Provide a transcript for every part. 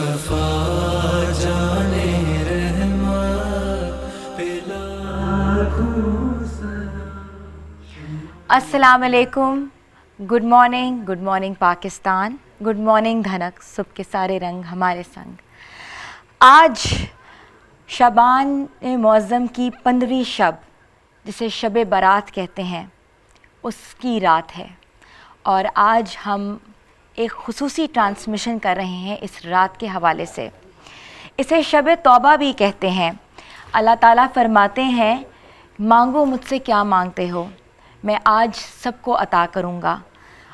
मुस्तफा जाने रहमत पिला। अस्सलाम वालेकुम, good morning Pakistan, good morning धनक, सुबह के सारे रंग हमारे संग। आज शबान मुअज़्ज़म की 15वीं शब, जिसे शब बारात कहते हैं, उसकी रात है और आज हम एक खुसूसी ट्रांसमिशन कर रहे हैं इस रात के हवाले से। इसे शब तौबा भी कहते हैं। अल्लाह ताला फरमाते हैं, मांगो मुझसे क्या मांगते हो, मैं आज सबको अता करूँगा।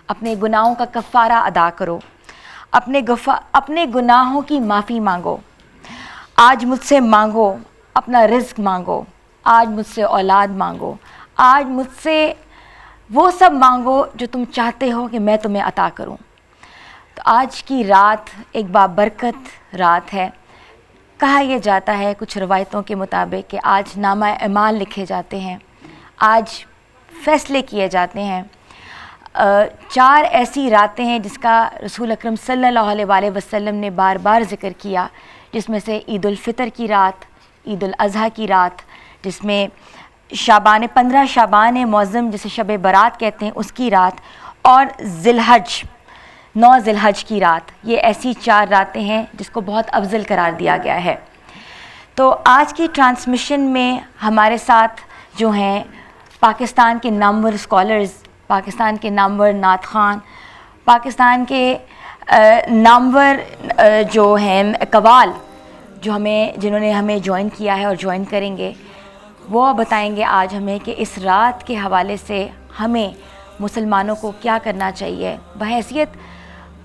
अपने गुनाहों का कफ़ारा अदा करो, अपने गुनाहों की माफ़ी मांगो। आज मुझसे मांगो, अपना रिज़्क़ मांगो, आज मुझसे औलाद मांगो, आज मुझसे वो सब मांगो जो तुम चाहते हो कि मैं तुम्हें अता करूं। तो आज की रात एक बाबरकत रात है। कहा यह जाता है कुछ रवायतों के मुताबिक कि आज नामा अमाल लिखे जाते हैं, आज फ़ैसले किए जाते हैं। 4 ऐसी रातें हैं जिसका रसूल अकरम सल्लल्लाहु अलैहि वसल्लम ने बार बार ज़िक्र किया, जिसमें से ईद उल फ़ितर की रात, ईद उल अज़हा की रात, जिसमें 15 शाबान मुअज़्ज़म जिसे शब बारात कहते हैं उसकी रात, और ज़िलहज 9 ज़िलहज की रात। ये ऐसी 4 रातें हैं जिसको बहुत अफजल करार दिया गया है। तो आज की ट्रांसमिशन में हमारे साथ जो हैं पाकिस्तान के नामवर स्कॉलर्स, पाकिस्तान के नामवर नात ख़ान, पाकिस्तान के नामवर जो हैं कवाल, जिन्होंने हमें ज्वाइन किया है और ज्वाइन करेंगे, वो बताएंगे आज हमें कि इस रात के हवाले से हमें मुसलमानों को क्या करना चाहिए। बहैसियत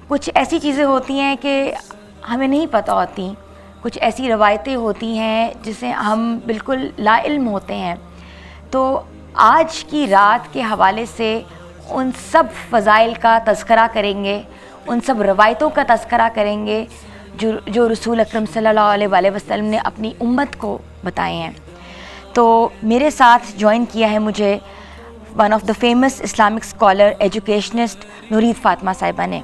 कुछ ऐसी चीज़ें होती हैं कि हमें नहीं पता होती, कुछ ऐसी रवायतें होती हैं जिसे हम बिल्कुल लाइल्म होते हैं। तो आज की रात के हवाले से उन सब फ़ज़ाइल का तज़किरा करेंगे, उन सब रवायतों का तज़किरा करेंगे जो रसूल अकरम सल्लल्लाहु अलैहि वसल्लम ने अपनी उम्मत को बताए हैं। तो मेरे साथ ज्वाइन किया है मुझे one of the famous Islamic scholar, educationist Nureed Fatima Sahiba ने।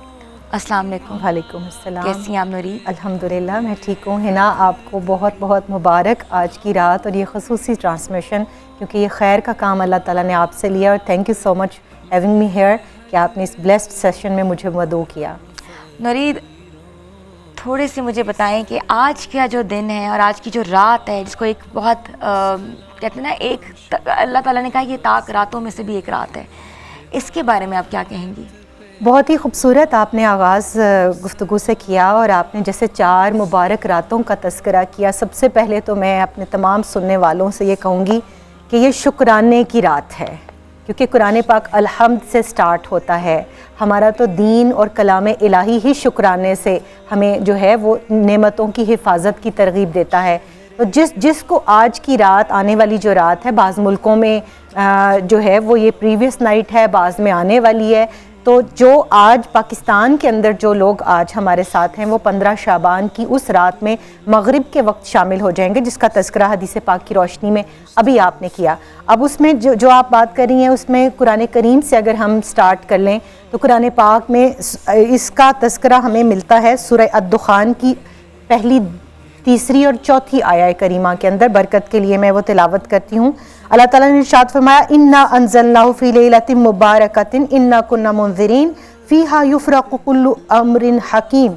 अस्सलाम वालेकुम। वालेकुम अस्सलाम। कैसी हैं आप नुरीद? अल्हम्दुलिल्लाह मैं ठीक हूँ। हिना, आपको बहुत बहुत मुबारक आज की रात और ये ख़ुसूसी ट्रांसमिशन, क्योंकि ये खैर का काम अल्लाह ताला ने आपसे लिया। और thank you so much having me here कि आपने इस ब्लेस्ड सेशन में मुझे मदऊ किया। नुरीद, थोड़े से मुझे बताएं कि आज का जो दिन है और आज की जो रात है, जिसको एक बहुत कहते हैं ना, एक अल्लाह ताला ने कहा ये ताक रातों में से भी एक रात है, इसके बारे में आप क्या कहेंगी? बहुत ही खूबसूरत आपने आगाज़ गुफ्तगू से किया और आपने जैसे 4 मुबारक रातों का तज़किरा किया। सबसे पहले तो मैं अपने तमाम सुनने वालों से ये कहूँगी कि ये शुक्राने की रात है, क्योंकि कुरान पाक अलहम्द से स्टार्ट होता है। हमारा तो दीन और कलाम इलाही ही शुक्राने से हमें जो है वो नेमतों की हिफाजत की तरगीब देता है। तो जिसको आज की रात, आने वाली जो रात है, बाज़ मुल्कों में जो है वो ये प्रीवियस नाइट है, बाज़ में आने वाली है। तो जो आज पाकिस्तान के अंदर जो लोग आज हमारे साथ हैं वो 15 शाबान की उस रात में मगरिब के वक्त शामिल हो जाएंगे, जिसका तज़किरा हदीस पाक की रोशनी में अभी आपने किया। अब उसमें जो आप बात कर रही हैं, उसमें कुरान करीम से अगर हम स्टार्ट कर लें तो कुरान पाक में इसका तज़किरा हमें मिलता है सूरह अद-दुखान की पहली, तीसरी और चौथी आया करीमा के अंदर। बरकत के लिए मैं वो तिलावत करती हूँ। अल्लाह ताला ने इरशाद फरमाया, इन्ना अंज़लनाहु फ़ी लैलतिन मुबारकतिन इन्ना कुन्ना मुनज़िरीन फ़ीहा युफ़रक़ु कुल्लु अम्रिन हकीम,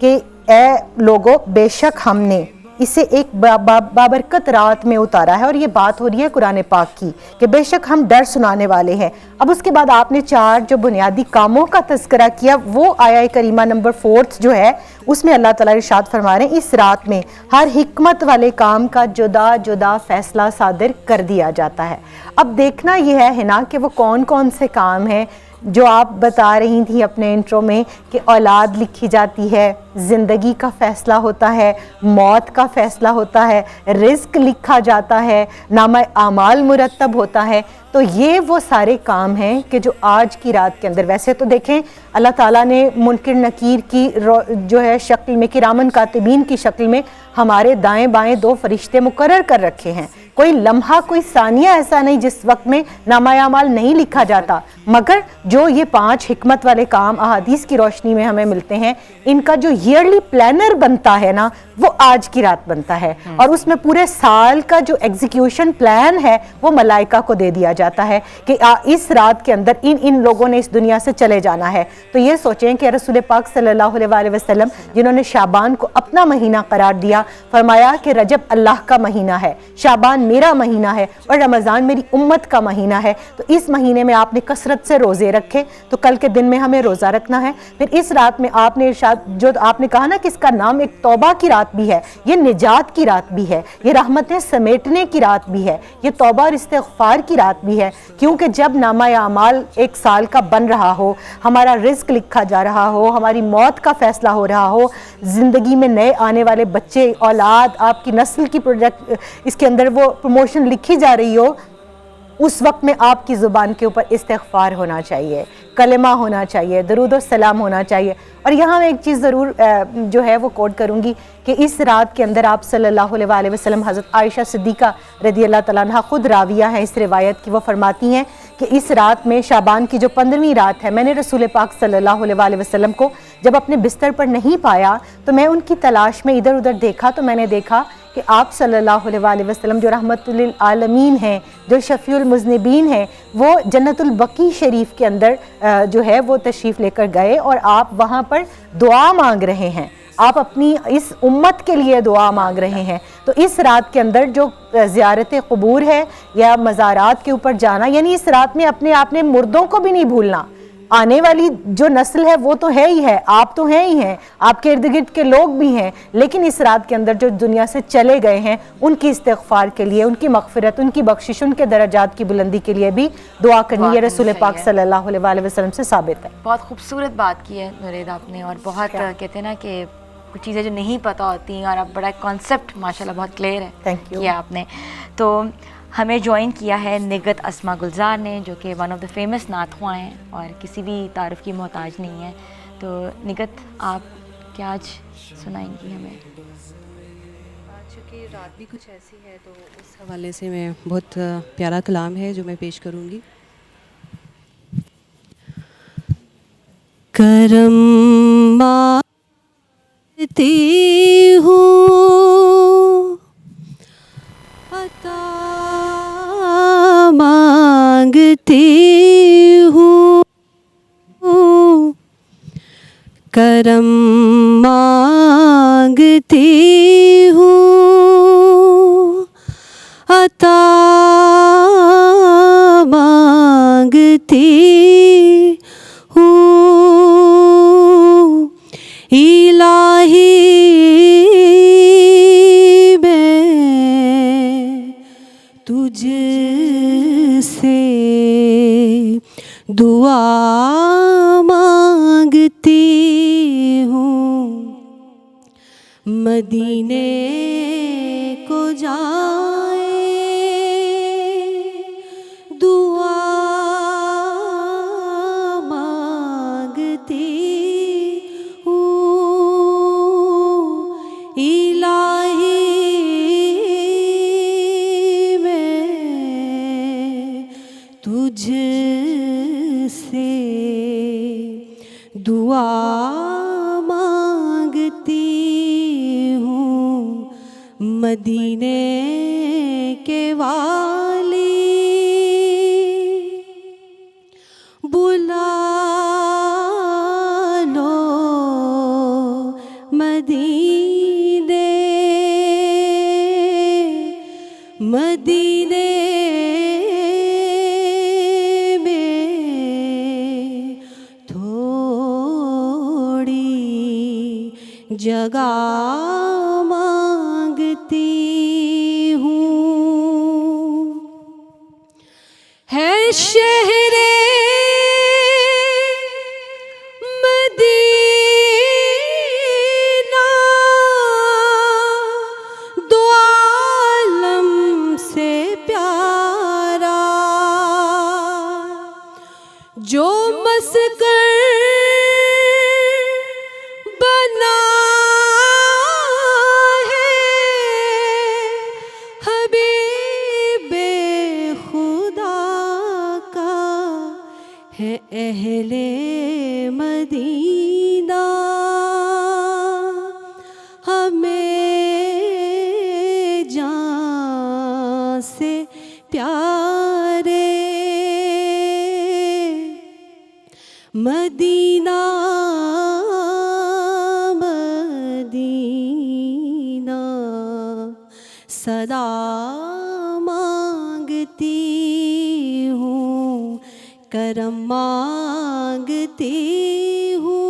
कि ए लोगो, बेशक हमने इसे एक बाबरकत रात में उतारा है। और ये बात हो रही है कुरान पाक की कि बेशक हम डर सुनाने वाले हैं। अब उसके बाद आपने 4 जो बुनियादी कामों का तज़किरा किया, वो आया करीमा नंबर 4 जो है, उसमें अल्लाह ताला इरशाद फरमा रहे हैं, इस रात में हर हिकमत वाले काम का जुदा जुदा फ़ैसला सादिर कर दिया जाता है। अब देखना यह है ना कि वो कौन कौन से काम हैं जो आप बता रही थी अपने इंट्रो में, कि औलाद लिखी जाती है, ज़िंदगी का फ़ैसला होता है, मौत का फ़ैसला होता है, रिज़्क लिखा जाता है, नामा आमाल मुरतब होता है। तो ये वो सारे काम हैं कि जो आज की रात के अंदर, वैसे तो देखें अल्लाह ताला ने मुनकिर नकीर की जो है शक्ल में, किरामन कातिबीन की शक्ल में हमारे दाएं बाएं 2 फरिश्ते मुकर्रर कर रखे हैं, कोई लम्हा कोई सानिया ऐसा नहीं जिस वक्त में नामा अमाल नहीं लिखा जाता, मगर जो ये 5 हिकमत वाले काम अहादीस की रोशनी में हमें मिलते हैं, इनका जो ईयरली प्लानर बनता है ना, वो आज की रात बनता है और उसमें पूरे साल का जो एग्जीक्यूशन प्लान है वो मलाइका को दे दिया जाता है कि इस रात के अंदर इन लोगों ने इस दुनिया से चले जाना है। तो ये सोचें कि रसूल पाक सल्लल्लाहु अलैहि वसल्लम जिन्होंने शाबान को अपना महीना करार दिया, फरमाया कि रजब अल्लाह का महीना है, शाबान मेरा महीना है और रमज़ान मेरी उम्मत का महीना है। तो इस महीने में आपने कसरत से रोज़े रखे, तो कल के दिन में हमें रोज़ा रखना है। फिर इस रात में आपने इरशाद, जो आपने कहा ना कि इसका नाम एक तौबा की रात भी है, ये निजात की रात भी है, ये रहमतें समेटने की रात भी है, ये तौबा और इस्तिग़फ़ार की रात भी है। क्योंकि जब नामा अमाल एक साल का बन रहा हो, हमारा रिस्क लिखा जा रहा हो, हमारी मौत का फैसला हो रहा हो, ज़िंदगी में नए आने वाले बच्चे, औलाद, आपकी नस्ल की प्रोजेक्ट इसके अंदर वो प्रमोशन लिखी जा रही हो, उस वक्त में आपकी ज़ुबान के ऊपर इस्तिग़फ़ार होना चाहिए, कलमा होना चाहिए, दरूद और सलाम होना चाहिए। और यहाँ मैं एक चीज़ ज़रूर जो है वो कोट करूँगी कि इस रात के अंदर आप सल्लल्लाहु अलैहि वसल्लम, हज़रत आयशा सिद्दीक़ा रज़ी अल्लाह तआला अन्हा खुद राविया हैं इस रिवायत की, वो फरमाती हैं कि इस रात में, शाबान की जो 15वीं रात है, मैंने रसूल पाक सल्लल्लाहु अलैहि वसल्लम को जब अपने बिस्तर पर नहीं पाया तो मैं उनकी तलाश में इधर उधर देखा, तो मैंने देखा कि आप सल्लल्लाहु अलैहि वसल्लम जो रहमतुल आलमीन हैं, जो शफ़ीउल मुज़निबीन हैं, वो जन्नतुल बकी शरीफ के अंदर जो है वो तशरीफ़ लेकर गए और आप वहाँ पर दुआ मांग रहे हैं, आप अपनी इस उम्मत के लिए दुआ मांग रहे हैं। तो इस रात के अंदर जो ज़ियारत क़ुबूर है या मज़ारात के ऊपर जाना, यानी इस रात में अपने आपने मुर्दों को भी नहीं भूलना। आने वाली जो नस्ल है वो तो है ही है, आप तो हैं ही हैं, आपके इर्द गिर्द के लोग भी हैं, लेकिन इस रात के अंदर जो दुनिया से चले गए हैं उनकी इस्तिग़फ़ार के लिए, उनकी मग़फ़िरत, उनकी बख्शिश, उनके दर्जात की बुलंदी के लिए भी दुआ करनी है। रसूल पाक सल्लल्लाहु अलैहि वसल्लम से साबित है। बहुत खूबसूरत बात की है नुरेद आपने, और बहुत कहते हैं ना कि कुछ चीज़ें जो नहीं पता होती हैं, और अब बड़ा कॉन्सेप्ट माशाल्लाह बहुत क्लियर है थैंक यू किया आपने। तो हमें ज्वाइन किया है निगत अस्मा गुलजार ने, जो कि वन ऑफ द फेमस नातख़्वां हैं और किसी भी तारीफ़ की मोहताज नहीं है। तो निगत, आप क्या आज सुनाएंगी हमें? चूँकि रात भी कुछ ऐसी है तो उस हवाले से मैं बहुत प्यारा कलाम है जो मैं पेश करूँगी। करम मांगती हूँ, अता मांगती हूँ, करम मांगती हूँ, अता मांगती हूँ, इलाही मैं तुझसे दुआ मांगती हूँ, मदीने को जाए दुआ मांगती हूँ, इलाही मैं तुझसे दुआ मांगती हूँ, मदीने के वाली बुला लो मदीने, मदीने में थोड़ी जगह मांगती हूँ, है शहरे मदीना दो आलम से प्यारा, जो मस्कर बना है हबीब से प्यारे, मदीना मदीना सदा मांगती हूँ, करम मांगती हूँ,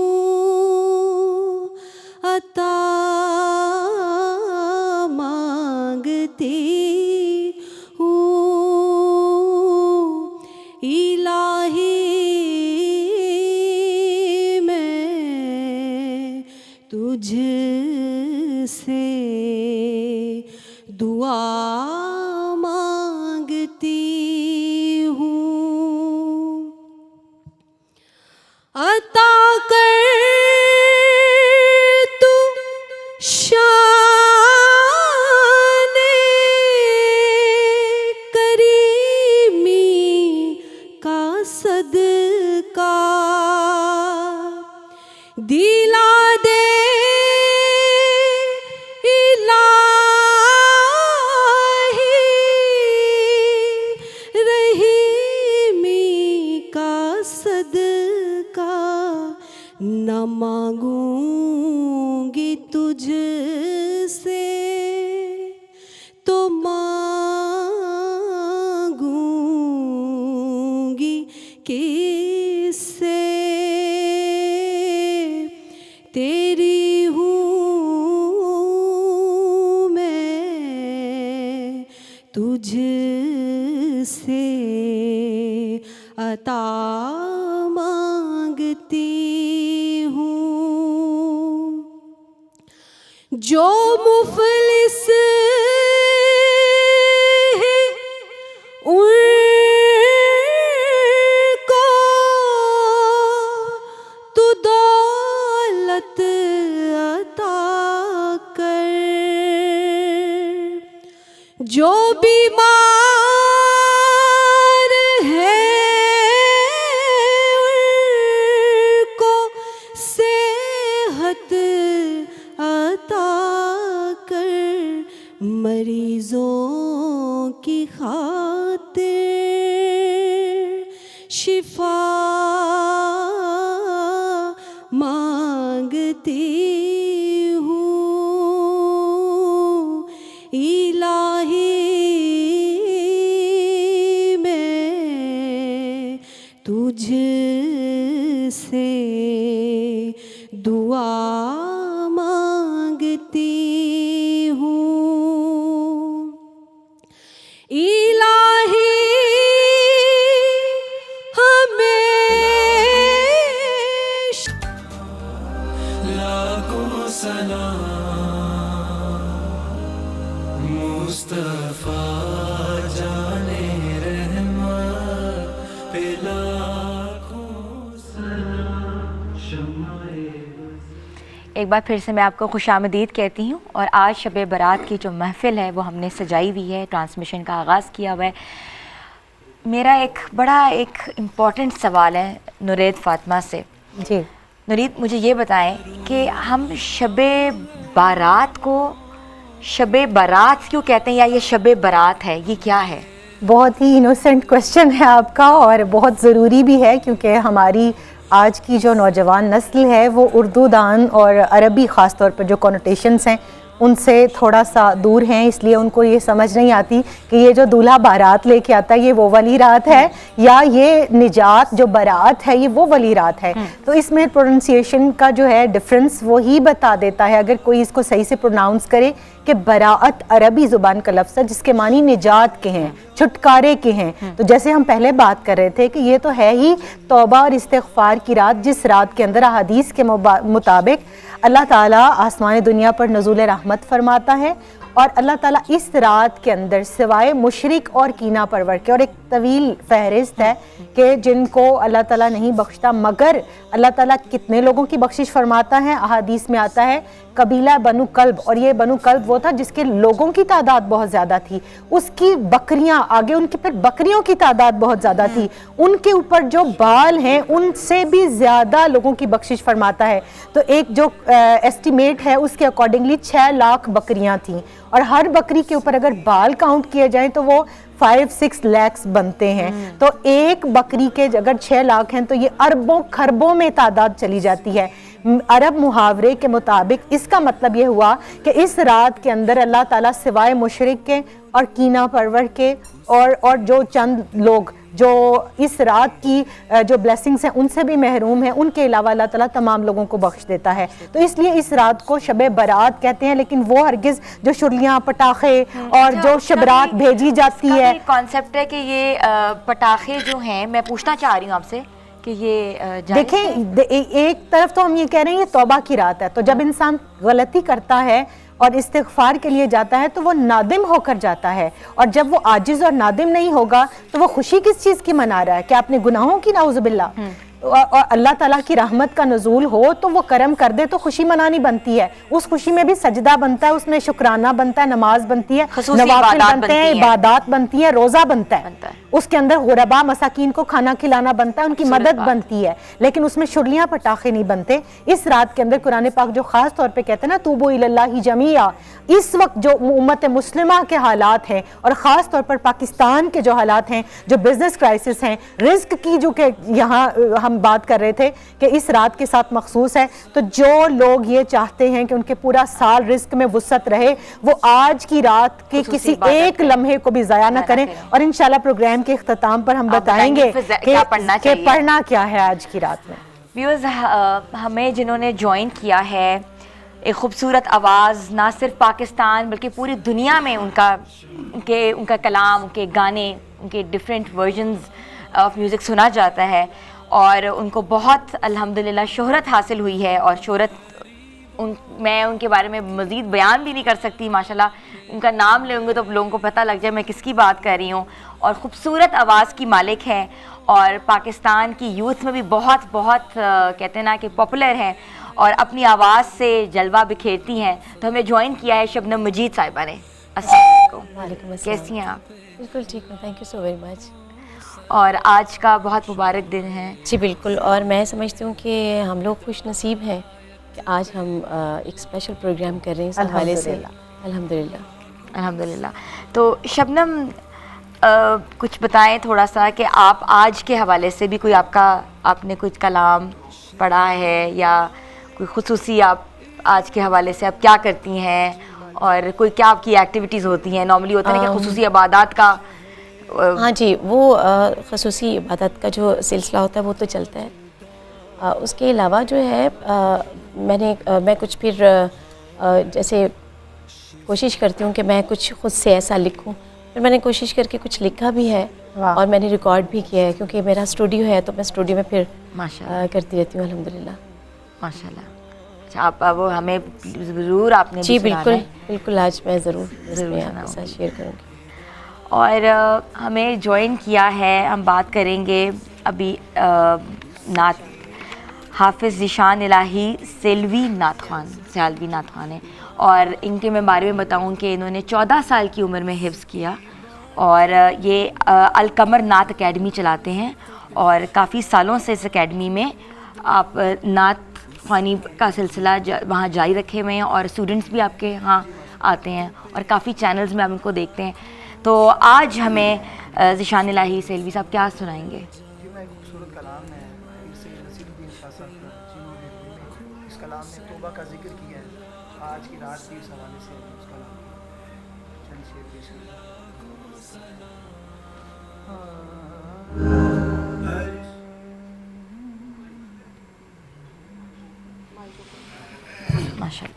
अता मांगती हूँ। इलाही मैं तुझसे दुआ मांगती हूँ, अता कर तू शाने करीमी का सदका, दिला दे इलाही रहीमी का सदका, न मांगूंगी तुझसे तो मांगूंगी किससे, तेरी हूँ मैं तुझसे अता मांगती हूँ। जो मुफलिस है उनको तू दौलत अता कर, जो बीमार है उनको सेहत अता कर, मरीजों की खातिर शिफा मांगती हूँ। इलाही मैं तुझसे दुआ मांगती हूँ। इलाही लाखों सलाम मुस्तफा जाने रहमत पे, लाखों सलाम शमाए। एक बार फिर से मैं आपको खुशामदीद कहती हूँ। और आज शब बारात की जो महफ़िल है वो हमने सजाई हुई है, ट्रांसमिशन का आगाज़ किया हुआ है। मेरा एक इम्पॉर्टेंट सवाल है नुरैद फ़ातिमा से। जी नुरैद, मुझे ये बताएं कि हम शब बारात को शब बारात क्यों कहते हैं, या ये शब बारात है, ये क्या है? बहुत ही इनोसेंट क्वेश्चन है आपका और बहुत ज़रूरी भी है, क्योंकि हमारी आज की जो नौजवान नस्ल है वो उर्दू दान और अरबी ख़ास तौर पर जो कॉनोटेशंस हैं उनसे थोड़ा सा दूर हैं, इसलिए उनको ये समझ नहीं आती कि ये जो दूल्हा बारात लेके आता है ये वो वाली रात है या ये निजात जो बारात है ये वो वाली रात है। तो इसमें प्रोनाउंसिएशन का जो है डिफरेंस वो ही बता देता है अगर कोई इसको सही से प्रोनाउंस करे कि बराअत अरबी ज़ुबान का लफ्ज़ है जिसके मानी निजात के हैं, छुटकारे के हैं। तो जैसे हम पहले बात कर रहे थे कि ये तो है ही तौबा और इस्तिग़फ़ार की रात, जिस रात के अंदर अहादीस के मुताबिक अल्लाह ताला आसमान दुनिया पर नज़ूल रहमत फरमाता है। और अल्लाह ताला इस रात के अंदर सिवाय मुशरिक और कीना परवर के, और एक तवील फहरिस्त है कि जिनको अल्लाह ताला नहीं बख्शता, मगर अल्लाह ताला कितने लोगों की बख्शिश फरमाता है। अहादीस में आता है कबीला बनु कल्ब, और ये बनु कल्ब वो था जिसके लोगों की तादाद बहुत ज़्यादा थी, उसकी बकरियां आगे उनकी फिर बकरियों की तादाद बहुत ज़्यादा थी, उनके ऊपर जो बाल हैं उनसे भी ज़्यादा लोगों की बख्शिश फरमाता है। तो एक जो एस्टिमेट है उसके अकॉर्डिंगली 6 लाख बकरियां थीं, और हर बकरी के ऊपर अगर बाल काउंट किए जाएं तो वो 5-6 लाख बनते हैं। तो एक बकरी के अगर 6 लाख हैं तो ये अरबों खरबों में तादाद चली जाती है। अरब मुहावरे के मुताबिक इसका मतलब ये हुआ कि इस रात के अंदर अल्लाह ताला सिवाय मुशरिक के और कीना परवर के और जो चंद लोग जो इस रात की जो ब्लेसिंग्स हैं उनसे भी महरूम हैं, उनके अलावा अल्लाह ताला तमाम लोगों को बख्श देता है। तो इसलिए इस रात को शब बारात कहते हैं, लेकिन वो हरगिज़ जो शुरलियाँ पटाखे और जो शबरात भेजी जाती है, कॉन्सेप्ट है कि ये पटाखे जो हैं, मैं पूछना चाह रही हूँ आपसे कि ये देखें एक तरफ तो हम ये कह रहे हैं ये तौबा की रात है, तो जब इंसान गलती करता है और इस्तिग़फ़ार के लिए जाता है तो वो नादिम होकर जाता है, और जब वो आजिज़ और नादिम नहीं होगा तो वो खुशी किस चीज़ की मना रहा है? क्या अपने गुनाहों की? नाउज़ुबिल्लाह। और अल्लाह ताला की रहमत का नज़ूल हो तो वो करम कर दे तो खुशी मनानी बनती है, उस खुशी में भी सजदा बनता है, उसमें शुक्राना बनता है, नमाज बनती है, नवाफिल बनते हैं, इबादत बनती है, रोज़ा बनता है, उसके अंदर गुरबा मसाकीन को खाना खिलाना बनता है, उनकी मदद बनती है, लेकिन उसमें शुरलियाँ पटाखे नहीं बनते। इस रात के अंदर कुरान पाक जो ख़ास तौर पे कहते हैं ना, तूबू इलल्लाहि जमीआ, इस वक्त जो उम्मत मुस्लिमा के हालात हैं और ख़ास तौर पर पाकिस्तान के जो हालात हैं, जो बिजनेस क्राइसिस हैं, रिस्क की जो कि यहाँ हम बात कर रहे थे कि इस रात के साथ मखसूस है, तो जो लोग ये चाहते हैं कि उनके पूरा साल रिस्क में वुसअत रहे, वो आज की रात के किसी एक लम्हे को भी ज़ाया ना करें। और इंशाल्लाह प्रोग्राम के इख्तिताम पर हम बताएंगे कि पढ़ना क्या है आज की रात में। व्यूअर्स, हमें जिन्होंने ज्वाइन किया है, एक खूबसूरत आवाज़ ना सिर्फ पाकिस्तान बल्कि पूरी दुनिया में उनका कलाम, उनके गाने, उनके डिफरेंट वर्जन्स ऑफ म्यूज़िक सुना जाता है, और उनको बहुत अल्हम्दुलिल्लाह शोहरत हासिल हुई है। और शोहरत मैं उनके बारे में मज़ीद बयान भी नहीं कर सकती। माशाल्लाह उनका नाम लेंगे तो लोगों को पता लग जाए मैं किसकी बात कर रही हूँ। और ख़ूबसूरत आवाज़ की मालिक है, और पाकिस्तान की यूथ में भी बहुत कहते हैं ना कि पॉपुलर हैं, और अपनी आवाज़ से जलवा बिखेरती हैं। तो हमें ज्वाइन किया है शबनम मजीद साहिबा ने। अस्सलाम वालेकुम, कैसी हैं आप? बिल्कुल ठीक हूँ, thank you so very much. और आज का बहुत मुबारक दिन है। जी बिल्कुल, और मैं समझती हूँ कि हम लोग खुश नसीब हैं कि आज हम एक स्पेशल प्रोग्राम कर रहे हैं इस हवाले से। अल्हम्दुलिल्लाह अल्हम्दुलिल्लाह। तो शबनम कुछ बताएं थोड़ा सा कि आप आज के हवाले से भी आपने कुछ कलाम पढ़ा है, या कोई खुसूसी आप आज के हवाले से आप क्या करती हैं, और कोई क्या आपकी एक्टिविटीज़ होती हैं? नॉर्मली होता है कि खुसूसी इबादत का हाँ जी, वो ख़ुसूसी इबादत का जो सिलसिला होता है वो तो चलता है। उसके अलावा जो है मैं कुछ फिर जैसे कोशिश करती हूँ कि मैं कुछ ख़ुद से ऐसा लिखूँ। फिर मैंने कोशिश करके कुछ लिखा भी है और मैंने रिकॉर्ड भी किया है, क्योंकि मेरा स्टूडियो है तो मैं स्टूडियो में फिर करती रहती हूँ अल्हम्दुलिल्लाह। माशाल्लाह। अच्छा, आप वो हमें ज़रूर आपने जी बिल्कुल आज मैं ज़रूर इसमें आपके साथ शेयर करूँगी। और हमें ज्वाइन किया है, हम बात करेंगे अभी नात हाफिज़ ज़ीशान इलाही सेल्वी नात खान है। और इनके मैं बारे में बताऊं कि इन्होंने 14 साल की उम्र में हिफ्ज़ किया, और ये अलकमर नात अकेडमी चलाते हैं, और काफ़ी सालों से इस अकेडमी में आप नात ख़वानी का सिलसिला वहाँ जारी रखे हुए हैं, और स्टूडेंट्स भी आपके यहाँ आते हैं, और काफ़ी चैनल्स में आप इनको देखते हैं। तो आज हमें ज़ीशान इलाही सेल्वी साहब क्या सुनाएंगे? एक खूबसूरत कलाम है नसीरुद्दीन शाह साहब का, जिन्होंने इस कलाम में तौबा का जिक्र किया है। आज की रात भी इस हवाले से उस कलाम चंद शेर पेश करें। माशाल्लाह।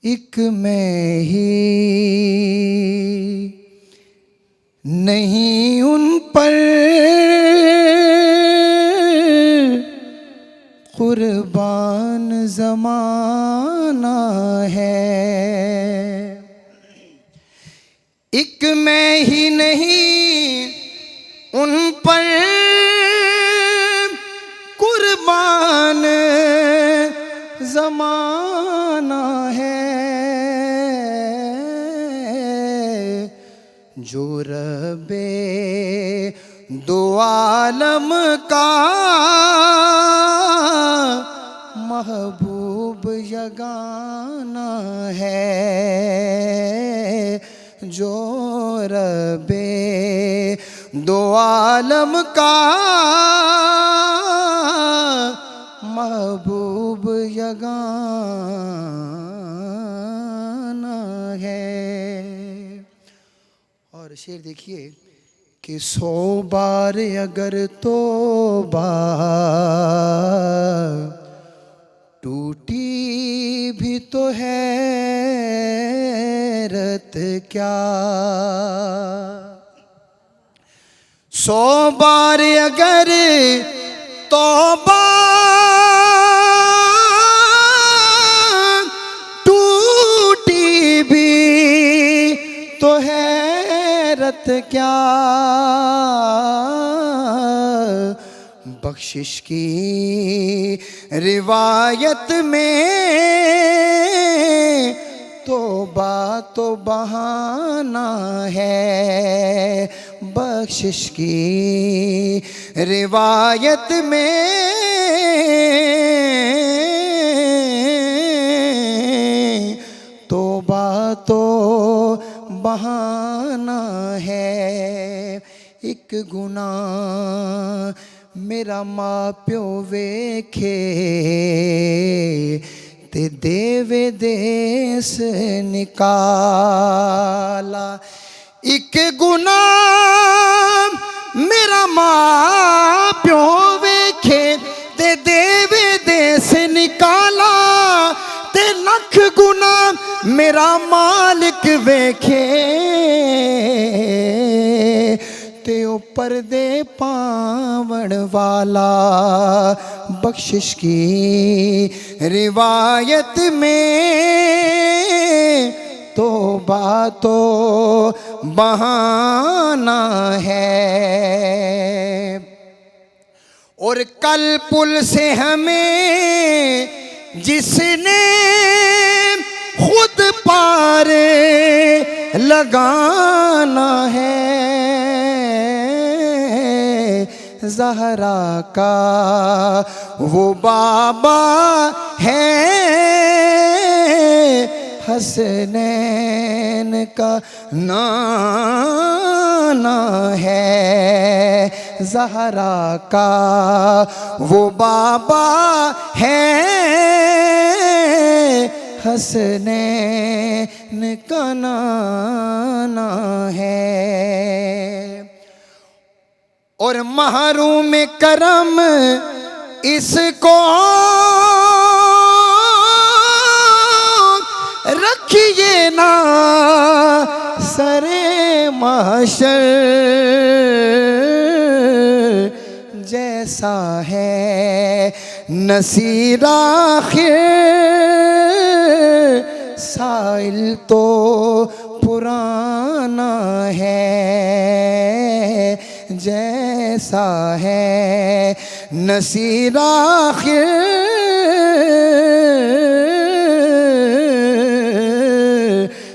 एक मैं ही नहीं उन पर कुर्बान ज़माना है, एक मैं ही नहीं उन पर कुर्बान ज़माना है, जो रब्बे दो आलम का महबूब यगाना है, जो रब्बे दो आलम का महबूब यगाना है। और शेर देखिए कि 100 बार अगर तौबा टूटी भी तो हैरत क्या, 100 बार अगर तौबा टूटी भी तो हैरत क्या, बख्शिश की रिवायत में तौबा तो बहाना है, बख्शिश की रिवायत में तौबा तो बहाना है। एक गुनाह मेरा माँ प्यो वेखे ते देवे देस निकाला, एक गुनाह मेरा माँ प्यो वेखे ते देवे देस निकाला, ते लख गुना मेरा मालिक वेखे ते ऊपर दे पावण वाला, बख्शिश की रिवायत में तौबा तो बहाना है। और कल पुल से हमें जिसने खुद पार लगाना है, ज़हरा का वो बाबा है, हसनैन का नाना है, ज़हरा का वो बाबा है, हसनैन का नाना है। और महरूम करम इसको रखिए ना सरे महशर, जैसा है नसीर आखिर साइल तो पुराना है, जैसा है नसीर आखिर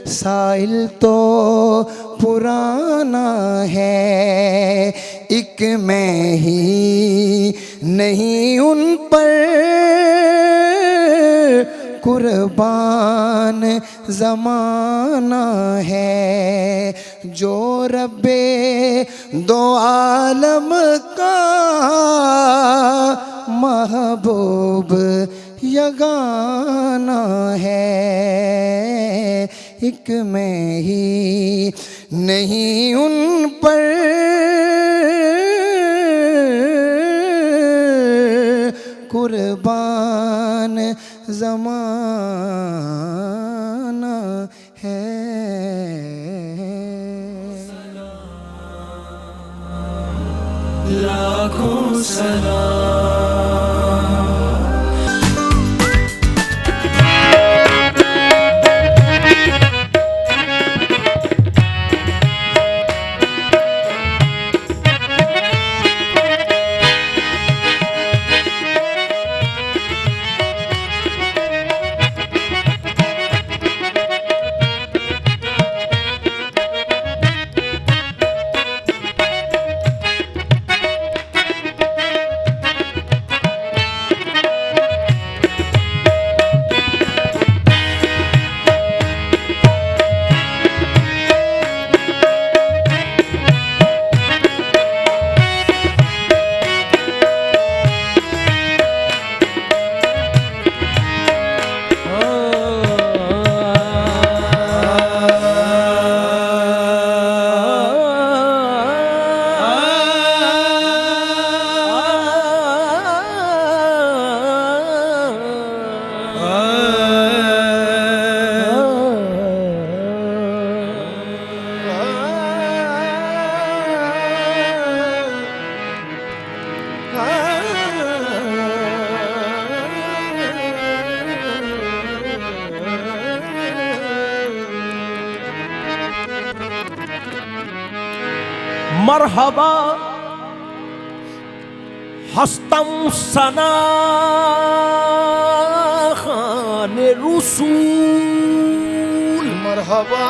साइल तो पुराना है। एक मैं ही नहीं उन पर कुर्बान ज़माना है, जो रब्बे दो आलम का महबूब यगाना है। एक मैं ही नहीं उन पर कुर्बान ज़माना है। लाखों सलाम। मरहबा हस्तम सना खाने रसूल। मरहबा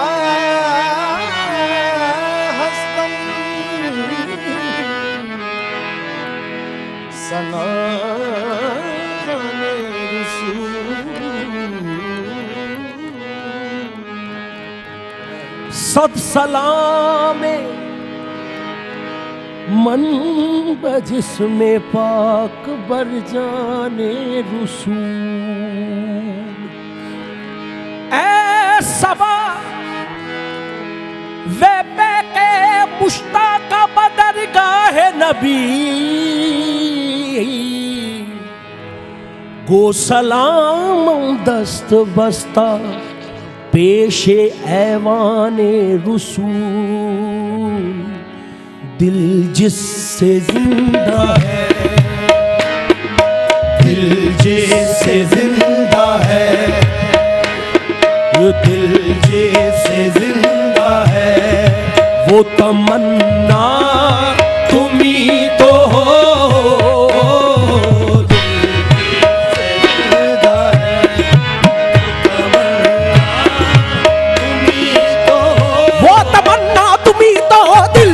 हस्तम सना खाने रसूल। सद सलामे मन जिसमें पाक बर जाने रसूल। ऐ सबा वे बेके मुश्ताक बदरगाह नबी गो सलाम दस्त बस्ता पेशे ऐवाने रसूल। दिल जिससे जिंदा है, दिल जिससे जिंदा है, दिल जिससे जिंदा है, वो तमन्ना तुम्ही तो हो। वो तमन्ना तुम्ही तो हो, दिल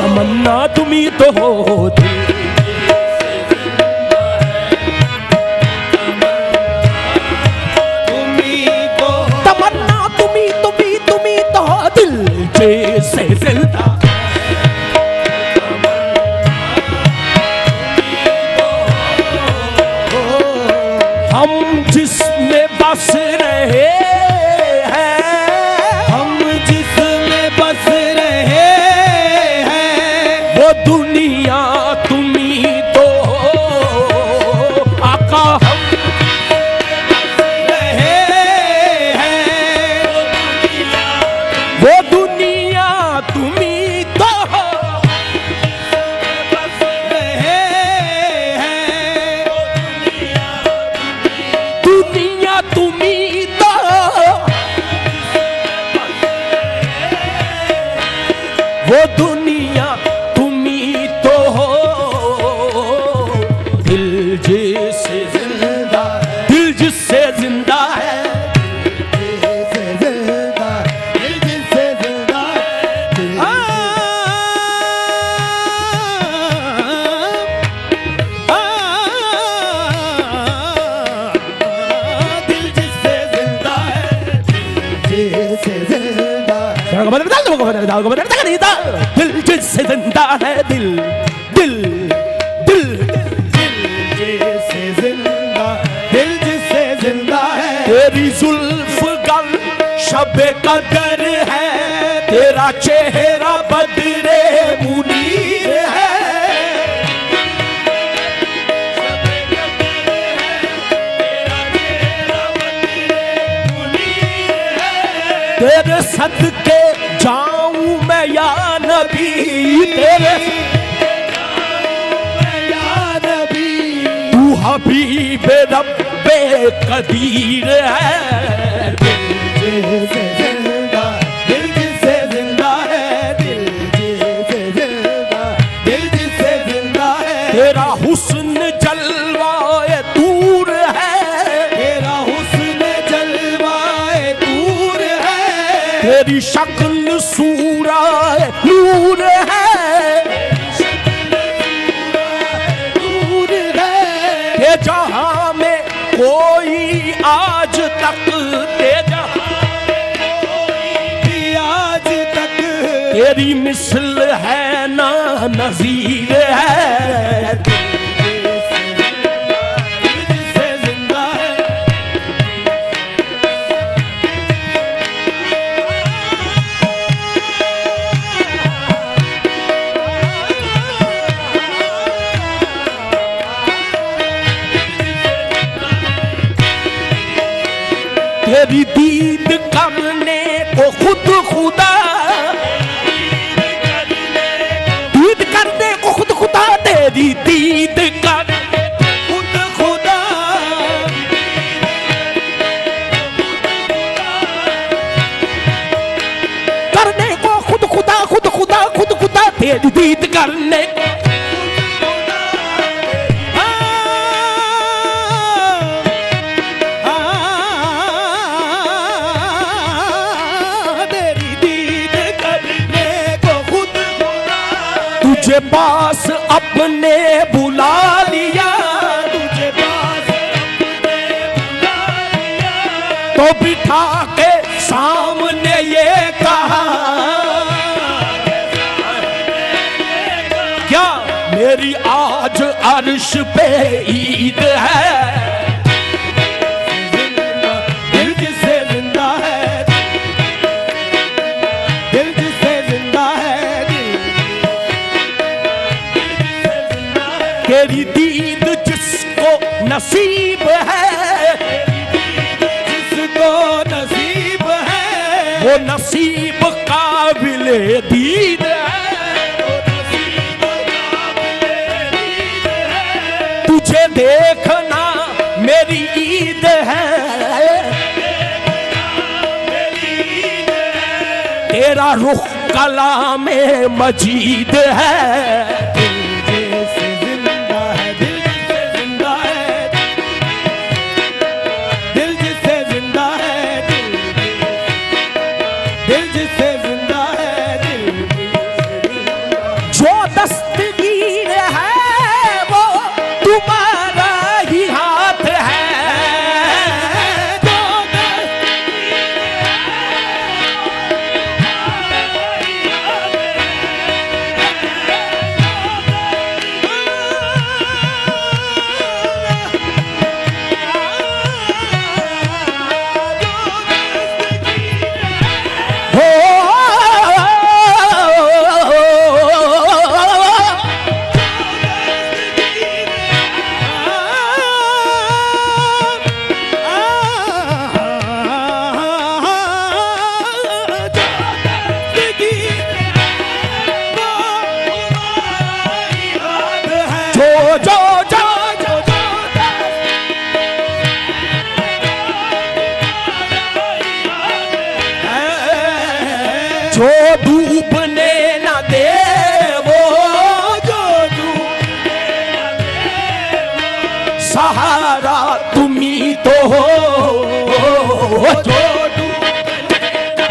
तमन्ना तुम्ही तो हो, दिल तमन्ना तुम्ही तो हो, दिल जैसे जिंदा। हम जिसमें बस रहे हैं, हम जिसमें बस रहे हैं, वो दुनिया तुम्ही तो हो आका। हम रहे हैं, वो दुनिया तुम्ही तो हो, रहे हैं, दुनिया तुम्ही तो वो दुनिया तुम्ही तो हो। दिल जिससे जिंदा है, दिल जिससे जिंदा है, जिससे जिंदा, दिल जिससे जिंदा है, दिल दिल जिससे जिंदा है, जिससे जिंदा है। दिल जिससे जिंदा है, दिल दिल दिल जिससे जिंदा, दिल जिससे जिंदा है, तेरी जुल्फ गल शबे कदर है, तेरा चेहरा बदरे मुनीर है। तेरे सदके जाऊं मैं या नबी, तेरे या नबी, तू हबीब रब्बे कदीर है। जिससे जिंदा, दिल जिससे जिंदा है, दिल जिससे जिंदा, दिल जिससे जिंदा है, तेरा हुस्न जलवाए दूर है, तेरा हुस्न जलवाए दूर है, तेरी शक्ल सूराए नूर है, दूर है, ते जहां में कोई आज तक, ते जहां आज तक तेरी मिसल है ना नजीर है। जिससे जिंदा है, तेरी दीद करने को खुद खुदा, दीद करने को खुद खुदा, तेरी दीद करने को खुद खुदा, ने बुला लिया, तुझे पास रब ने बुला लिया, तो बिठा के सामने ये कहा, क्या मेरी आज अर्श पे ईद है। दिल जिससे जिंदा है, दिल जिससे जिंदा है, तेरी दीद जिसको नसीब है, जिसको नसीब है, वो नसीब काबिले दीद है, तुझे देखना मेरी ईद है, तेरा रुख कलामे मजीद है। जो डूबने न दे वो, जो डूबने न दे, सहारा तुम ही तो हो, जो डूबने न दे,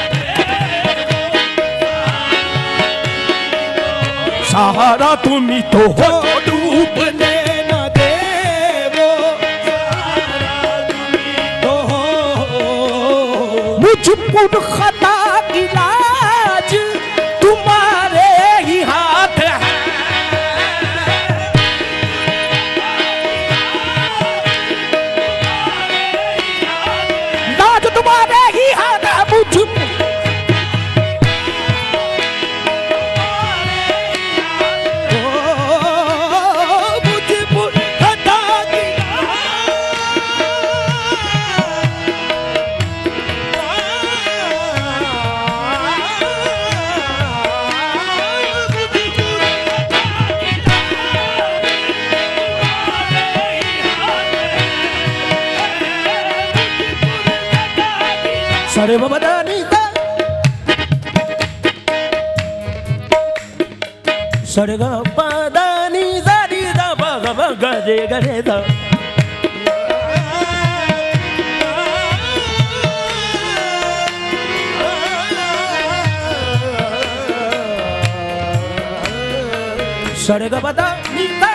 सहारा तुम ही तो हो, डूबने न दे वो, सहारा तुम ही तो हो, मुझ पर खता की लाज तुम्हारे ही हाथ है, लाज तुम्हारे ही हाथ है, मुझ सरे बदानी दा, सरे गा पदानी दा नी दा बा गा बा गा रे गा रे दा, सरे गा पदानी दा,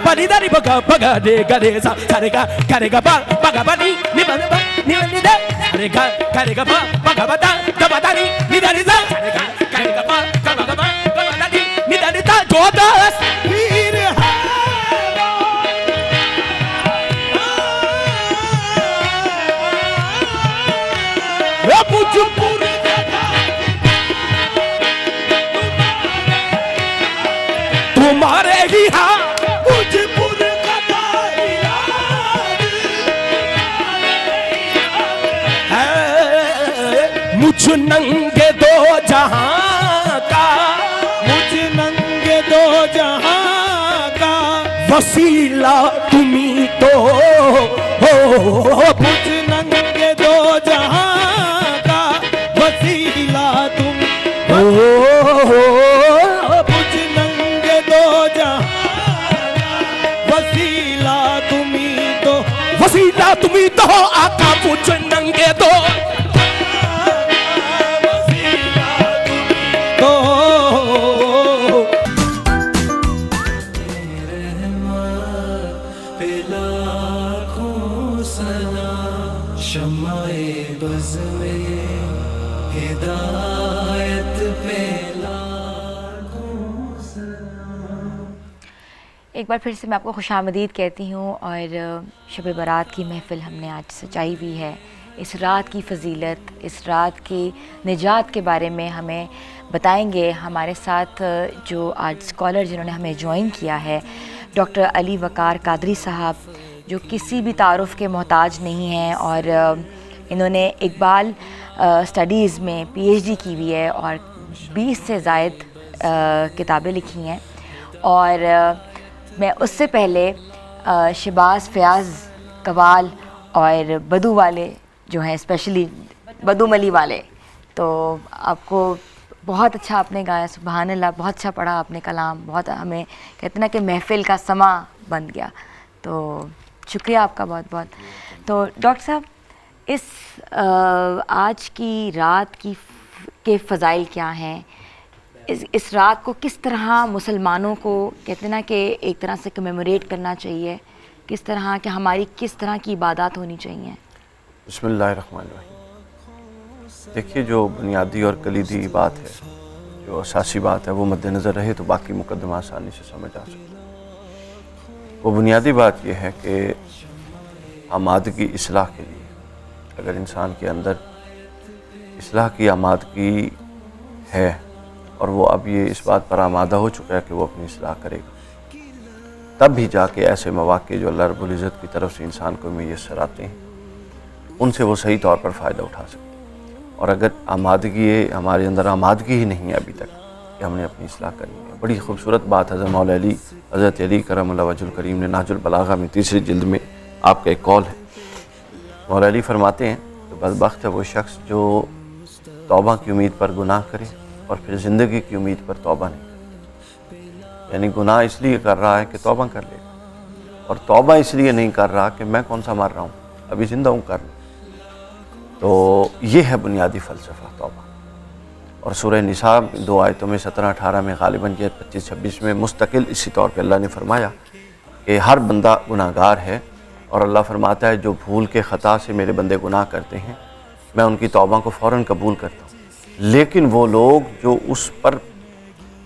Bani dari baga baga de ga de sa karega karega ba baga bani ni ba ni ni de karega ba baga ba da ba da ni dari sa karega ba baga ba da ni dari ta jodas veer hai wo mujhpur तुम्हारे ही हाँ मुझ नंगे दो जहां का, मुझ नंगे दो जहां का वसीला तुम्ही तो हो, मुझ नंगे दो जहां का वसीला मांगे तो एक बार फिर से मैं आपको खुशामदीद कहती हूँ और शब बारात की महफ़िल हमने आज सजाई हुई है। इस रात की फ़जीलत, इस रात की निजात के बारे में हमें बताएंगे हमारे साथ जो आज स्कॉलर जिन्होंने हमें ज्वाइन किया है, डॉक्टर अली वक़ार कादरी साहब, जो किसी भी तारुफ़ के मोहताज नहीं हैं और इन्होंने इकबाल स्टडीज़ में PhD की हुई है और 20 से ज़ायद किताबें लिखी हैं। और मैं उससे पहले शहबाज फयाज़ कवाल और बदू वाले जो हैं, स्पेशली बदू मली वाले, तो आपको बहुत अच्छा आपने गाया, सुभान अल्लाह, बहुत अच्छा पढ़ा आपने कलाम, बहुत हमें कहते ना कि महफ़िल का समा बन गया, तो शुक्रिया आपका बहुत बहुत। तो डॉक्टर साहब, इस आज की रात के फ़ज़ाइल क्या हैं? इस रात को किस तरह मुसलमानों को कहते ना कि एक तरह से कमेमोरेट करना चाहिए, किस तरह कि हमारी किस तरह की इबादत होनी चाहिए? बिस्मिल्लाहिर्रहमानिर्रहीम। देखिए, जो बुनियादी और कलीदी बात है, जो असासी बात है, वो मद्देनज़र रहे तो बाकी मुकद्दमा आसानी से समझ आ सकता है। वो बुनियादी बात यह है कि आमादगी इस्लाह के लिए, अगर इंसान के अंदर इस्लाह की आमादगी है और वो अब ये इस बात पर आमादा हो चुका है कि वो अपनी इस्लाह करेगा, तब भी जाके ऐसे मौक़े जो अल्लाह रब्बुल इज़्ज़त की तरफ से इंसान को मुयस्सर आते हैं, उनसे वो सही तौर पर फ़ायदा उठा सकते हैं। और अगर आमादगी, हमारे अंदर आमादगी ही नहीं है अभी तक कि हमने अपनी इस्लाह करनी है। बड़ी खूबसूरत बात हज़रत अली करमुल्लाह वजहुल करीम ने नाजुल बलागा में 3री जिल्द में आपका एक कौल है। मौला अली फरमाते हैं कि बदबख्त है वो शख्स जो तौबा की उम्मीद पर गुनाह करे और फिर ज़िंदगी की उम्मीद पर तौबा नहीं करे। यानी गुनाह इसलिए कर रहा है कि तौबा कर लेगा, और तौबा इसलिए नहीं कर रहा कि मैं कौन सा मर रहा हूँ, अभी ज़िंदा हूँ, कर लूँ। तो ये है बुनियादी फ़लसफ़ा तौबा। और सूरह निसा 2 आयतों में 17-18 में ग़ालिबन ये 25-26 में मुस्तकिल इसी तौर पे अल्लाह ने फरमाया कि हर बंदा गुनाहगार है, और अल्लाह फरमाता है जो भूल के ख़ता से मेरे बंदे गुनाह करते हैं, मैं उनकी तौबा को फ़ौरन कबूल करता हूँ। लेकिन वो लोग जो उस पर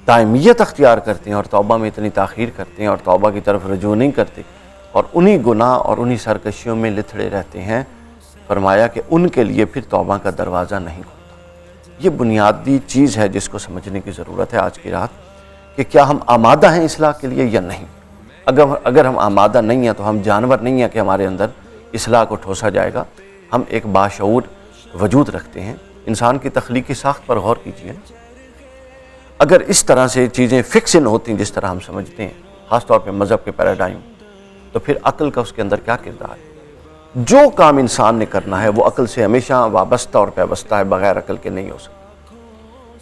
दायमियत अख्तियार करते हैं और तौबा में इतनी ताख़ीर करते हैं और तौबा की तरफ रजू नहीं करते और उन्हीं गुनाह और उन्हीं सरकशियों में लिथड़े रहते हैं, फरमाया कि उनके लिए फिर तौबा का दरवाज़ा नहीं खुलता। ये बुनियादी चीज़ है जिसको समझने की ज़रूरत है आज की रात, कि क्या हम आमादा हैं इस्लाह के लिए या नहीं। अगर हम आमादा नहीं हैं तो हम जानवर नहीं हैं कि हमारे अंदर इस्लाह को ठोसा जाएगा। हम एक बाशऊर वजूद रखते हैं। इंसान की तख्लीकी साख्त पर गौर कीजिए। अगर इस तरह से चीज़ें फिक्स इन होती जिस तरह हम समझते हैं, ख़ास तौर पे मज़हब के पैराडाइम, तो फिर अक्ल का उसके अंदर क्या किरदार है। जो काम इंसान ने करना है वो अक्ल से हमेशा वाबस्ता और पैबस्ता है, बग़ैर अक्ल के नहीं हो सकता।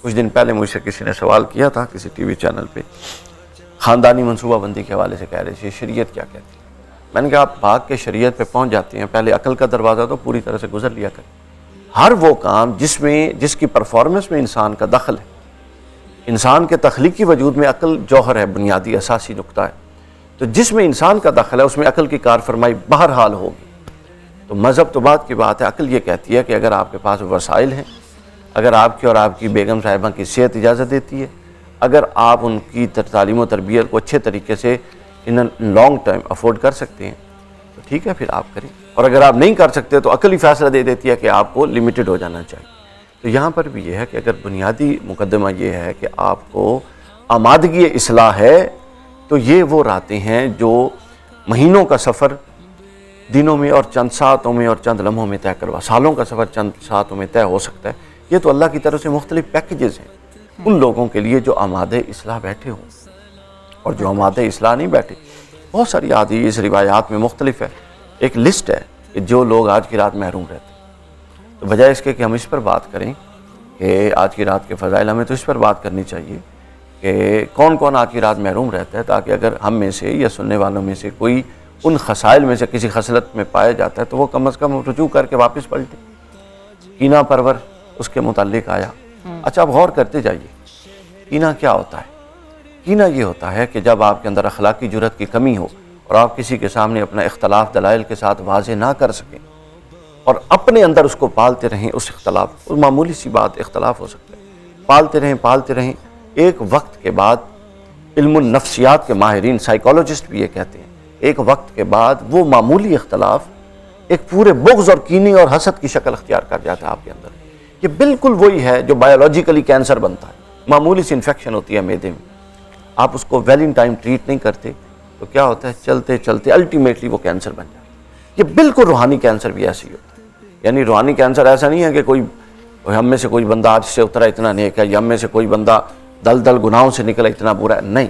कुछ दिन पहले मुझसे किसी ने सवाल किया था किसी TV चैनल पे, ख़ानदानी मनसूबाबंदी के हवाले से कह रहे थे शरीयत क्या कहती है। मैंने कहा आप भाग के शरीयत पे पहुंच जाते हैं, पहले अकल का दरवाज़ा तो पूरी तरह से गुजर लिया करें। हर वो काम जिसकी परफॉर्मेंस में इंसान का दखल है, इंसान के तख्लीकी वजूद में अकल जौहर है, बुनियादी असासी नुक्ता है, तो जिसमें इंसान का दखल है उसमें अकल की कारफरमाई बहरहाल होगी। तो मज़हब तो बात की बात है, अकल ये कहती है कि अगर आपके पास वसाइल हैं, अगर आपकी और आपकी बेगम साहिबा की सेहत इजाज़त देती है, अगर आप उनकी तालीम और तरबियत को अच्छे तरीके से इन लॉन्ग टाइम अफोर्ड कर सकते हैं तो ठीक है, फिर आप करें। और अगर आप नहीं कर सकते तो अकल ही फैसला दे देती है कि आपको लिमिटेड हो जाना चाहिए। तो यहाँ पर भी ये है कि अगर बुनियादी मुकदमा ये है कि आपको आमादगी इस्लाह है, तो ये वो रातें हैं जो महीनों का सफ़र दिनों में और चंद सातों में और चंद लम्हों में तय करवा, सालों का सफ़र चंद सातों में तय हो सकता है। ये तो अल्लाह की तरफ से मुख्तलिफ पैकेजेस हैं उन लोगों के लिए जो आमादे इस्लाह बैठे हों, और जो आमादे इस्लाह नहीं बैठे, बहुत सारी हदीस रिवायात में मुख्तलिफ है। एक लिस्ट है कि जो लोग आज की रात महरूम रहते हैं। तो बजाय इसके कि हम इस पर बात करें कि आज की रात के फ़ज़ाइल, हमें तो इस पर बात करनी चाहिए कि कौन कौन आज की रात महरूम रहता है, ताकि अगर हम में से या सुनने वालों में से कोई उन खसाइल में से किसी खसलत में पाया जाता है तो वो कम अज़ कम रुजू करके वापस पलटे। कीना परवर उसके मुतालिक आया। अच्छा, अब गौर करते जाइए, कीना क्या होता है? कीना ये होता है कि जब आपके अंदर अखलाकी जुर्रत की कमी हो और आप किसी के सामने अपना इख्तलाफ दलाइल के साथ वाज़े ना कर सकें और अपने अंदर उसको पालते रहें, उस इख्तलाफ, उस मामूली सी बात इख्तलाफ हो सकता है, पालते रहें, एक वक्त के बाद इल्मुन नफ्सियात के माहिरीन, साइकोलॉजिस्ट भी ये कहते हैं, एक वक्त के बाद वो मामूली इख्तलाफ एक पूरे बुग़्ज़ और कीनी और हसद की शक्ल अख्तियार कर जाता है आपके अंदर। ये बिल्कुल वही है जो बायोलॉजिकली कैंसर बनता है। मामूली सी इन्फेक्शन होती है मैदे में, आप उसको वेल इन टाइम ट्रीट नहीं करते तो क्या होता है, चलते चलते अल्टीमेटली वो कैंसर बन जाता है। ये बिल्कुल रूहानी कैंसर भी ऐसे ही होता है। यानी रूहानी कैंसर ऐसा नहीं है कि कोई हम में से कोई बंदा आज से उतरा इतना नेक है, या हम में से कोई बंदा दल दल गुनाहों से निकला इतना बुरा है, नहीं।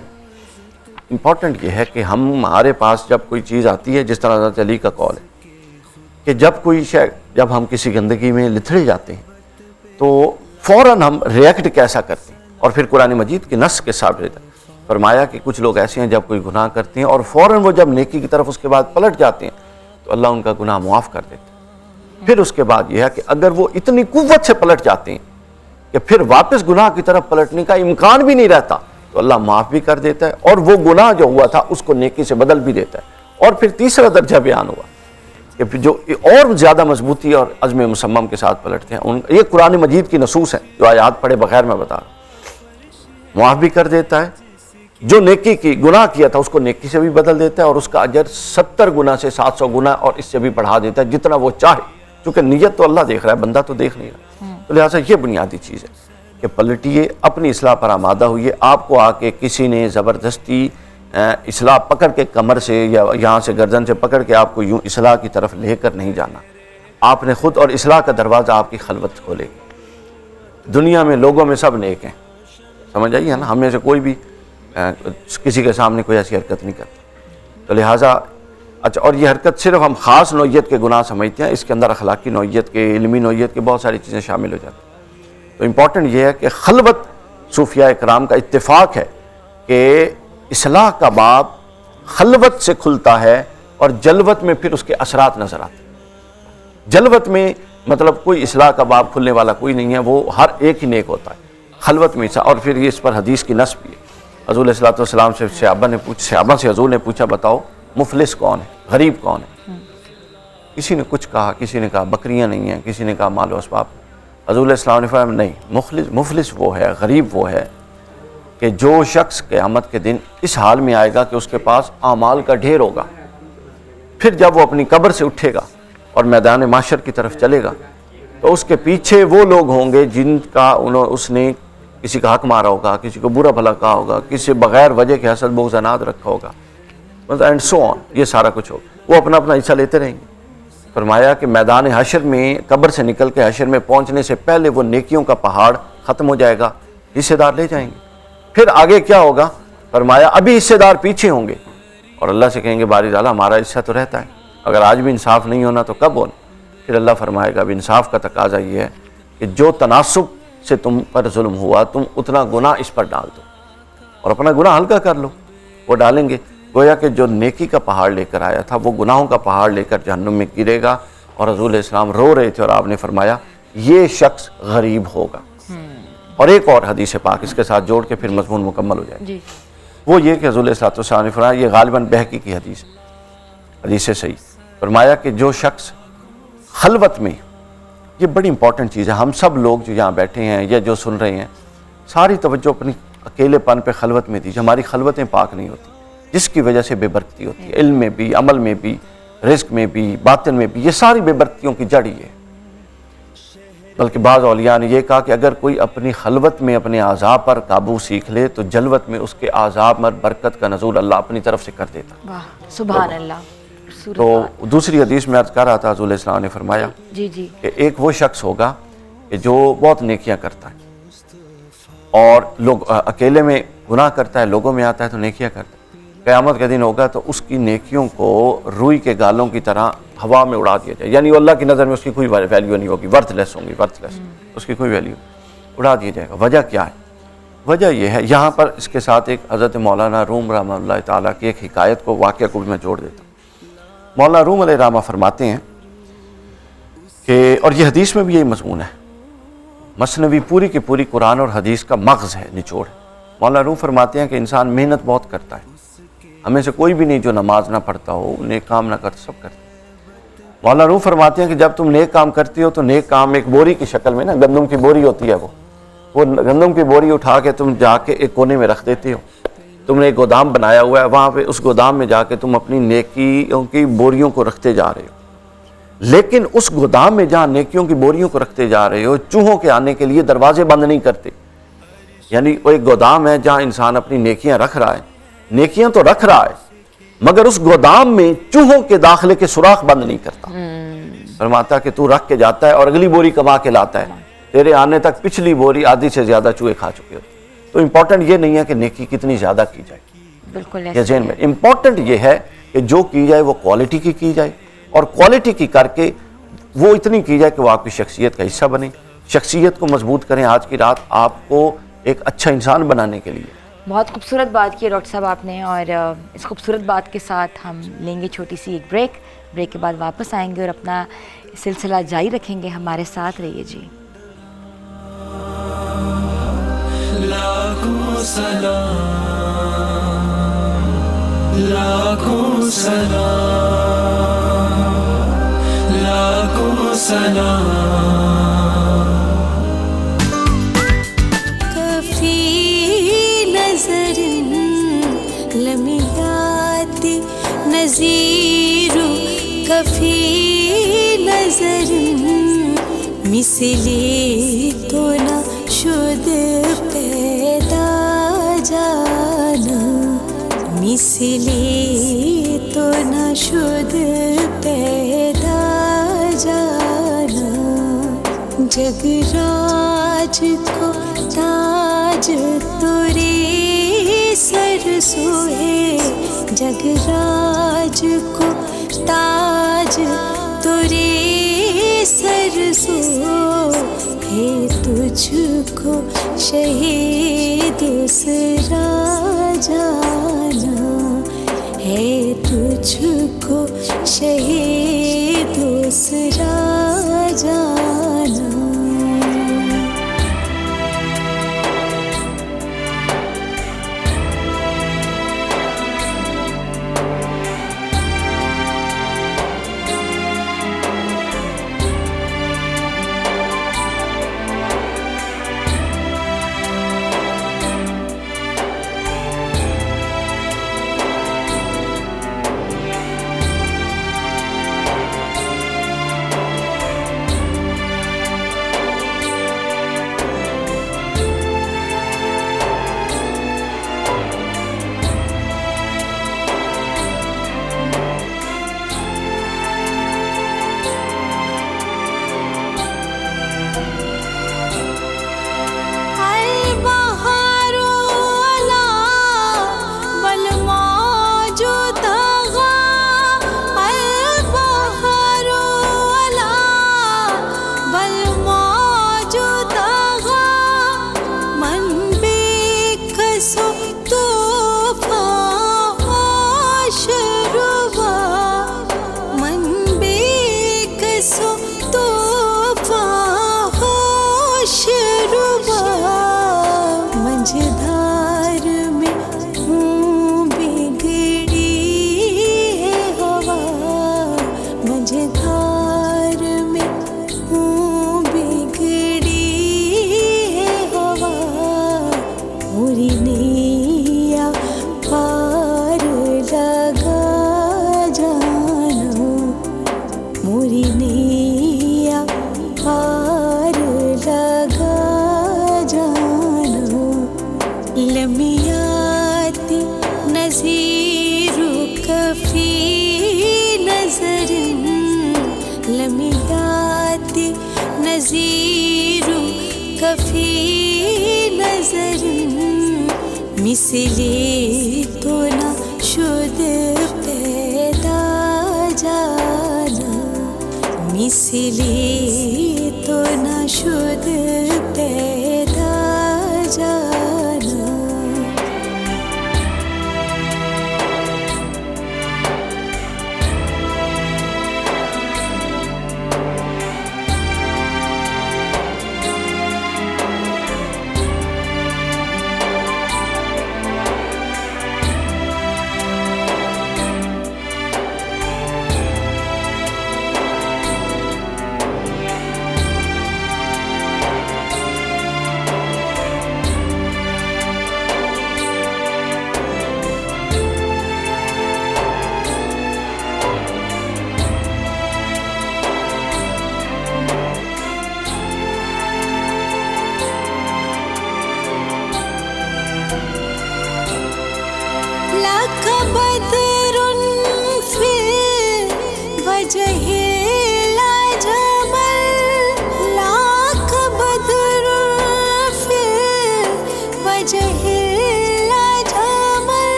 इम्पॉर्टेंट ये है कि हमारे पास जब कोई चीज़ आती है, जिस तरह हज़रत अली का कौल है कि जब हम किसी गंदगी में लिथड़े जाते हैं तो फ़ौरन हम रिएक्ट कैसा करते हैं, और फिर कुरान मजीद की नस के साबित फरमाया कि कुछ लोग ऐसे हैं जब कोई गुनाह करते हैं और फ़ौरन वो जब नेकी की तरफ उसके बाद पलट जाते हैं तो अल्लाह उनका गुनाह मुआफ़ कर देता है। फिर उसके बाद यह है कि अगर वो इतनी कुव्वत से पलट जाते हैं कि फिर वापस गुनाह की तरफ पलटने का इम्कान भी नहीं रहता तो अल्लाह माफ़ भी कर देता है और वो गुनाह जो हुआ था उसको नेकी से बदल भी देता है। और फिर तीसरा दर्जा बयान हुआ कि फिर जो और ज़्यादा मजबूती और अज़्म मुसम्मम के साथ पलटते हैं, ये कुरान मजीद की नसूस है जो आयात पढ़े बगैर मैं बता रहा हूँ। माफ़ भी कर देता है, जो नेकी की गुनाह किया था उसको नेकी से भी बदल देता है और उसका अजर 70 गुना से 700 गुना और इससे भी बढ़ा देता है जितना वो चाहे, क्योंकि नीयत तो अल्लाह देख रहा है, बंदा तो देख नहीं रहा। तो लिहाजा ये बुनियादी चीज़ है कि पलटिए, अपनी इस्लाह पर आमादा हुई। आपको आके किसी ने ज़बरदस्ती इस्लाह पकड़ के कमर से या यहाँ से गर्दन से पकड़ के आपको यूँ इस्लाह की तरफ लेकर नहीं जाना, आपने खुद, और इस्लाह का दरवाज़ा आपकी खलवत खोलेगी। दुनिया में लोगों में सब नेक हैं, समझ आइए ना, हमें से कोई भी किसी के सामने कोई ऐसी हरकत नहीं करता। तो लिहाजा अच्छा, और ये हरकत सिर्फ हम ख़ास नौइयत के गुनाह समझते हैं, इसके अंदर अखलाकी नौइयत के, इल्मी नौइयत के बहुत सारी चीज़ें शामिल हो जाती हैं। तो इम्पॉर्टेंट ये है कि खलवत सूफिया इकराम का इत्तेफाक है कि इस्लाह का बाब खलवत से खुलता है और जलवत में फिर उसके असरात नज़र आते हैं। जलवत में मतलब कोई इस्लाह का बाब खुलने वाला कोई नहीं है, वो हर एक ही नेक होता है, खलवत में। और फिर ये इस पर हदीस की नस्ब भी है। हज़ूर सल्लल्लाहु अलैहि वसल्लम से सहाबा से हज़ूर ने पूछा, बताओ मुफलिस कौन है, गरीब कौन है? किसी ने कुछ कहा, किसी ने कहा बकरियां नहीं हैं, किसी ने कहा मालो असबाब। हज़ूर सल्लल्लाहु अलैहि वसल्लम नहीं, मुफलिस वो है, गरीब वो है कि जो शख्स क़यामत के दिन इस हाल में आएगा कि उसके पास आमाल का ढेर होगा, फिर जब वो अपनी कब्र से उठेगा और मैदान माशर की तरफ चलेगा तो उसके पीछे वो लोग होंगे जिनका उसने किसी का हक मारा होगा, किसी को बुरा भला कहा होगा, किसी बगैर वजह के हसद बोग़्ज़ अनाद रखा होगा, मतलब एंड सो ऑन, ये सारा कुछ होगा। वो अपना अपना हिस्सा लेते रहेंगे। फरमाया कि मैदान हशर में, कब्र से निकल के हशर में पहुंचने से पहले वो नेकियों का पहाड़ ख़त्म हो जाएगा, हिस्सेदार ले जाएंगे। फिर आगे क्या होगा? फरमाया अभी हिस्सेदार पीछे होंगे और अल्लाह से कहेंगे बारी ताला हमारा हिस्सा तो रहता है, अगर आज भी इंसाफ नहीं होना तो कब होना? फिर अल्लाह फरमाएगा अब इंसाफ का तकाजा ये है कि जो तनासुब से तुम पर जुल्म हुआ तुम उतना गुनाह इस पर डाल दो और अपना गुनाह हल्का कर लो। वो डालेंगे, गोया कि जो नेकी का पहाड़ लेकर आया था वो गुनाहों का पहाड़ लेकर जहन्नुम में गिरेगा। और रसूल इस्लाम रो रहे थे और आपने फरमाया ये शख्स गरीब होगा। और एक और हदीस पाक इसके साथ जोड़ के फिर मज़मून मुकम्मल हो जाए, वो ये कि रसूल इस्लाम ने फरमाया, ये गालिबन बहकी की हदीस सही, फरमाया कि जो शख्स खलवत में, ये बड़ी इंपॉर्टेंट चीज़ है, हम सब लोग जो यहाँ बैठे हैं या जो सुन रहे हैं सारी तवज्जो अपनी अकेलेपन पे खलवत में दीजिए। हमारी खलवतें पाक नहीं होती जिसकी वजह से बेबरकती होती है, इल्म में भी, अमल में भी, रिज़्क़ में भी, बातिन में भी। ये सारी बेबरकतियों की जड़ ही है। बल्कि बाज़ औलिया ने यह कहा कि अगर कोई अपनी खलवत में अपने आज़ा पर काबू सीख ले तो जलवत में उसके आज़ा में बरकत का नज़ूल अल्लाह अपनी तरफ से कर देता। वाह, सुभान अल्लाह। तो दूसरी हदीस में अर्ज़ कर रहा था, रसूल इस्लाम ने फरमाया जी कि एक वो शख्स होगा कि जो बहुत नेकियां करता है और लोग अकेले में गुनाह करता है, लोगों में आता है तो नेकियां करता है। क़यामत के दिन होगा तो उसकी नेकियों को रुई के गालों की तरह हवा में उड़ा दिया जाए, यानी अल्लाह की नज़र में उसकी कोई वैल्यू नहीं होगी, वर्थलेस होंगी, वर्थलेस, उसकी कोई वैल्यू, उड़ा दिया जाएगा। वजह क्या है? वजह यह है, यहाँ पर इसके साथ एक हज़रत मौलाना रूम रहमतुल्लाह ताला की एक हिकायत को, वाक़या को भी मैं जोड़ देता हूँ। मौलाना रूम अलैहिर्रहमा फरमाते हैं कि, और ये हदीस में भी यही मजमून है, मसनवी पूरी की पूरी कुरान और हदीस का मग़ज़ है, निचोड़ है। मौलाना रूम फरमाते हैं कि इंसान मेहनत बहुत करता है, हमें से कोई भी नहीं जो नमाज ना पढ़ता हो, नेक काम ना करता, सब करते। मौलाना रूम फरमाते हैं कि जब तुम नेक काम करती हो तो नेक काम एक बोरी की शक्ल में, ना गंदम की बोरी होती है, वो गंदम की बोरी उठा के तुम जाके एक कोने में रख देते हो। तुमने एक गोदाम बनाया हुआ है, वहाँ पे उस गोदाम में जाके तुम अपनी नेकियों की बोरियों को रखते जा रहे हो। लेकिन उस गोदाम में जहाँ नेकियों की बोरियों को रखते जा रहे हो, चूहों के आने के लिए दरवाजे बंद नहीं करते। यानी वो एक गोदाम है जहाँ इंसान अपनी नेकियां रख रहा है, नेकियां तो रख रहा है, मगर उस गोदाम में चूहों के दाखिले के सुराख बंद नहीं करता। फरमाता कि तू रख के जाता है और अगली बोरी कमा के लाता है, तेरे आने तक पिछली बोरी आधी से ज्यादा चूहे खा चुके होते। तो इंपॉर्टेंट ये नहीं है कि नेकी कितनी ज्यादा की जाए, बिल्कुल ये ज़हन में इंपॉर्टेंट ये है कि जो की जाए वो क्वालिटी की जाए, और क्वालिटी की करके वो इतनी की जाए कि वो आपकी शख्सियत का हिस्सा बने, शख्सियत को मजबूत करें आज की रात आपको एक अच्छा इंसान बनाने के लिए। बहुत खूबसूरत बात की डॉक्टर साहब आपने, और इस खूबसूरत बात के साथ हम लेंगे छोटी सी एक ब्रेक के बाद वापस आएंगे और अपना सिलसिला जारी रखेंगे। हमारे साथ रहिए जी। लाखों सलाम, लाखों सलाम, लाखों सलाम। लमियाती नज़ीरू कफ़ी नज़र मिसले तो न शुद पैदा जाना, मिसले तो न शुद पैदा जाना। जगराज को ताज तुरे सर सोहे, जगराज को ताज तुरे सर सो है, तुझको शहीद दूसरा जाना है, तुझको शहीद दूसरा जाना। मिसले तो न शुद पैदा जाना, मिसले तो न शुद पैदा जाना।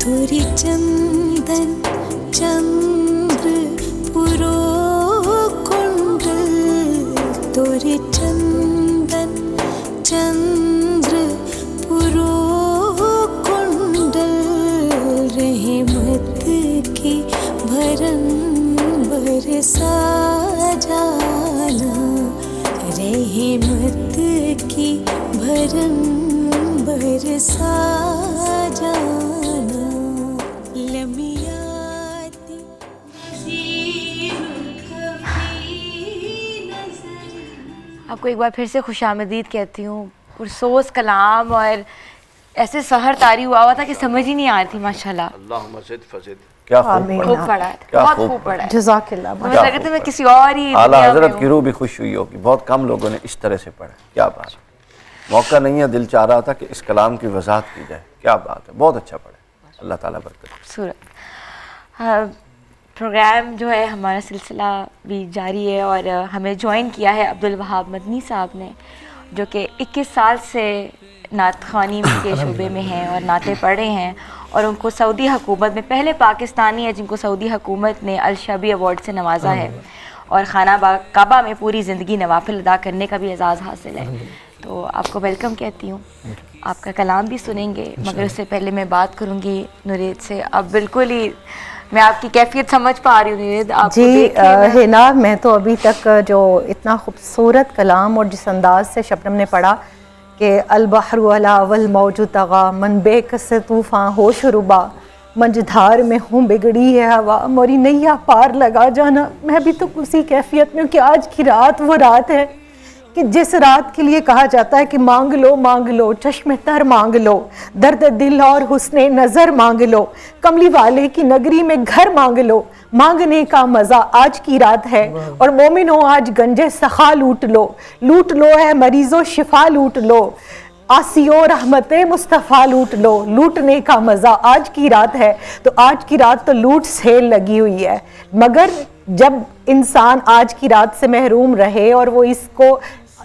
तोरी चंदन चंद्र पुरो कुंडल तोरी चंदन चंद्र पुरो कुंडल रहमत की भरन बरसा जाना रहमत की भरन बरसा जाना लमियाती आपको एक बार फिर से खुशामदीद कहती हूँ। पुरसोस कलाम और ऐसे सहर तारी हुआ था कि समझ ही नहीं आ रही थी। माशाल्लाह, अल्लाह मज़ीद फज़ीद। क्या खूब खूब पढ़ा है, क्या बहुत खूब खूब पढ़ा है। जज़ाकिल्लाह। मुझे लगा था मैं किसी और ही आला दुनिया में हजरत हूँ। की रूह भी खुश हुई होगी, बहुत कम लोगों ने इस तरह से पढ़ा। क्या बात है, मौका नहीं है, दिल चाह रहा था कि इस कलाम की वजाहत की जाए। क्या बात है, बहुत अच्छा पढ़ा। अल्लाह ताला बरकत। खूबसूरत प्रोग्राम जो है हमारा सिलसिला भी जारी है और हमें ज्वाइन किया है अब्दुल वहाब मदनी साहब ने, जो कि 21 साल से नात ख़्वानी के शोबे में हैं और नाते पढ़े हैं और उनको सऊदी हुकूमत में पहले पाकिस्तानी है जिनको सऊदी हुकूमत ने अल-शबी अवार्ड से नवाजा है और खाना काबा में पूरी ज़िंदगी नवाफिल अदा करने का भी एजाज़ हासिल है। तो आपको वेलकम कहती हूँ, आपका कलाम भी सुनेंगे, मगर उससे पहले मैं बात करूँगी नुरेद से। अब बिल्कुल ही मैं आपकी कैफियत समझ पा रही हूँ नुरेद। आप जी हिना, मैं तो अभी तक जो इतना खूबसूरत कलाम और जिस अंदाज से शबनम ने पढ़ा कि अल-बहरु अला अवल मौजू तगा मन बेकस तूफ़ान होश रुबा मंझधार में हूँ बिगड़ी है हवा मोरी नैया पार लगा जाना, मैं भी तो उसी कैफियत में हूँ कि आज की रात वो रात है कि जिस रात के लिए कहा जाता है कि मांग लो चश्मे तर मांग लो, दर्द दिल और हुस्ने नज़र मांग लो, कमली वाले की नगरी में घर मांग लो, मांगने का मज़ा आज की रात है। और मोमिनो आज गंजे सखा लूट लो है मरीज़ो शिफा लूट लो, आसियो रहमत मुस्तफ़ा लूट लो, लूटने का मज़ा आज की रात है। तो आज की रात तो लूट सेल लगी हुई है, मगर जब इंसान आज की रात से महरूम रहे और वो इसको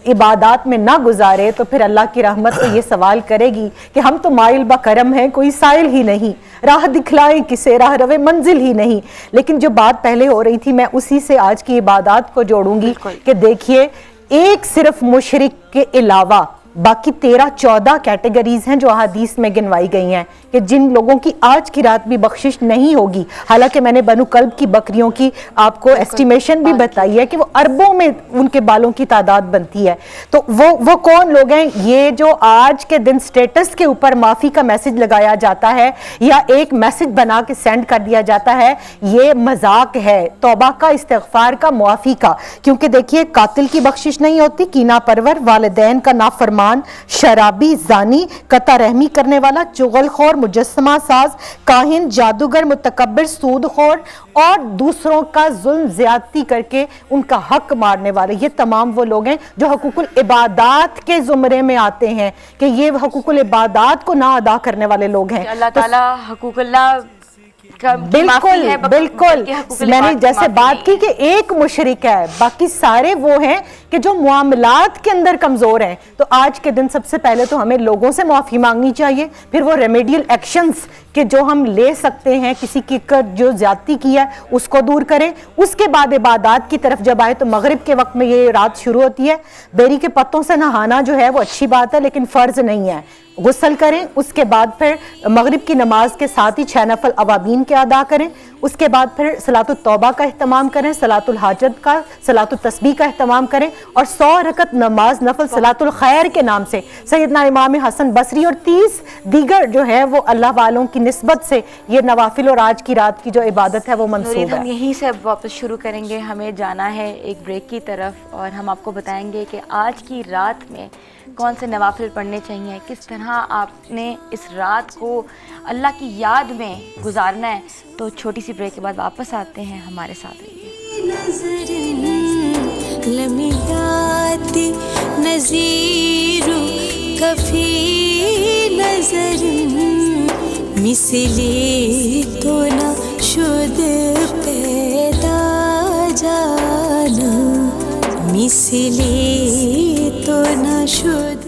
इबादत में ना गुजारे तो फिर अल्लाह की रहमत तो ये सवाल करेगी कि हम तो माइल बकरम हैं, कोई साइल ही नहीं, राह दिखलाए किसे राह रवे मंजिल ही नहीं। लेकिन जो बात पहले हो रही थी मैं उसी से आज की इबादत को जोड़ूंगी कि देखिए, एक सिर्फ मुशरिक के अलावा बाकी 13-14 कैटेगरीज हैं जो हदीस में गिनवाई गई हैं कि जिन लोगों की आज की रात भी बख्शिश नहीं होगी। हालांकि मैंने बनु कल्ब की बकरियों की आपको एस्टिमेशन भी बताई है कि वो अरबों में उनके बालों की तादाद बनती है। तो वो कौन लोग हैं? ये जो आज के दिन स्टेटस के ऊपर माफ़ी का मैसेज लगाया जाता है या एक मैसेज बना के सेंड कर दिया जाता है, ये मजाक है, तौबा का, इस्तिग़फ़ार का, मुआफ़ी का। क्योंकि देखिए, कातिल की बख्शिश नहीं होती, कीना परवर, वालिदैन का नाफरमान, शराबी, जानी, कता रहमी करने वाला, चुगलखोर, मुजस्समा साज, काहिन, जादूगर, मुतकब्बिर, सूदखोर और दूसरों का जुल्म ज्यादती करके उनका हक मारने वाले, ये तमाम वो लोग हैं जो हकूकुल इबादात के जुमरे में आते हैं कि ये हकूकुल इबादात को ना अदा करने वाले लोग हैं। अल्लाह ताला हकूकुल्लाह बिल्कुल मैंने जैसे बात की कि एक मुशरिक है, बाकी सारे वो हैं कि जो मुआमलात के अंदर कमजोर हैं। तो आज के दिन सबसे पहले तो हमें लोगों से माफी मांगनी चाहिए, फिर वो रेमेडियल एक्शंस कि जो हम ले सकते हैं, किसी की जो ज्यादती की है उसको दूर करें। उसके बाद इबादत की तरफ जब आए तो मगरिब के वक्त में ये रात शुरू होती है। बेरी के पत्तों से नहाना जो है वो अच्छी बात है लेकिन फ़र्ज नहीं है। गुस्ल करें, उसके बाद फिर मगरिब की नमाज के साथ ही 6 नफल अवाबीन के अदा करें। उसके बाद फिर सलातुल तौबा का अहतमाम करें, सलातुल हाजत का, सलातुल तस्बीह का अहतमाम करें और 100 रकत नमाज नफल सलातुल खैर के नाम से सैयदना इमाम हसन बसरी और 30 दीगर जो है वो अल्लाह वालों की निस्बत से ये नवाफिल और आज की रात की जो इबादत है वो मंसूब है। हम यहीं से अब वापस शुरू करेंगे। हमें जाना है एक ब्रेक की तरफ और हम आपको बताएंगे कि आज की रात में कौन से नवाफिल पढ़ने चाहिए, किस तरह आपने इस रात को अल्लाह की याद में गुजारना है। तो छोटी सी ब्रेक के बाद वापस आते हैं, हमारे साथ रहिए। नज़ीरु कफी नज़र मिसले तो न शुद पैदा जाना, मिसले तो न शुद।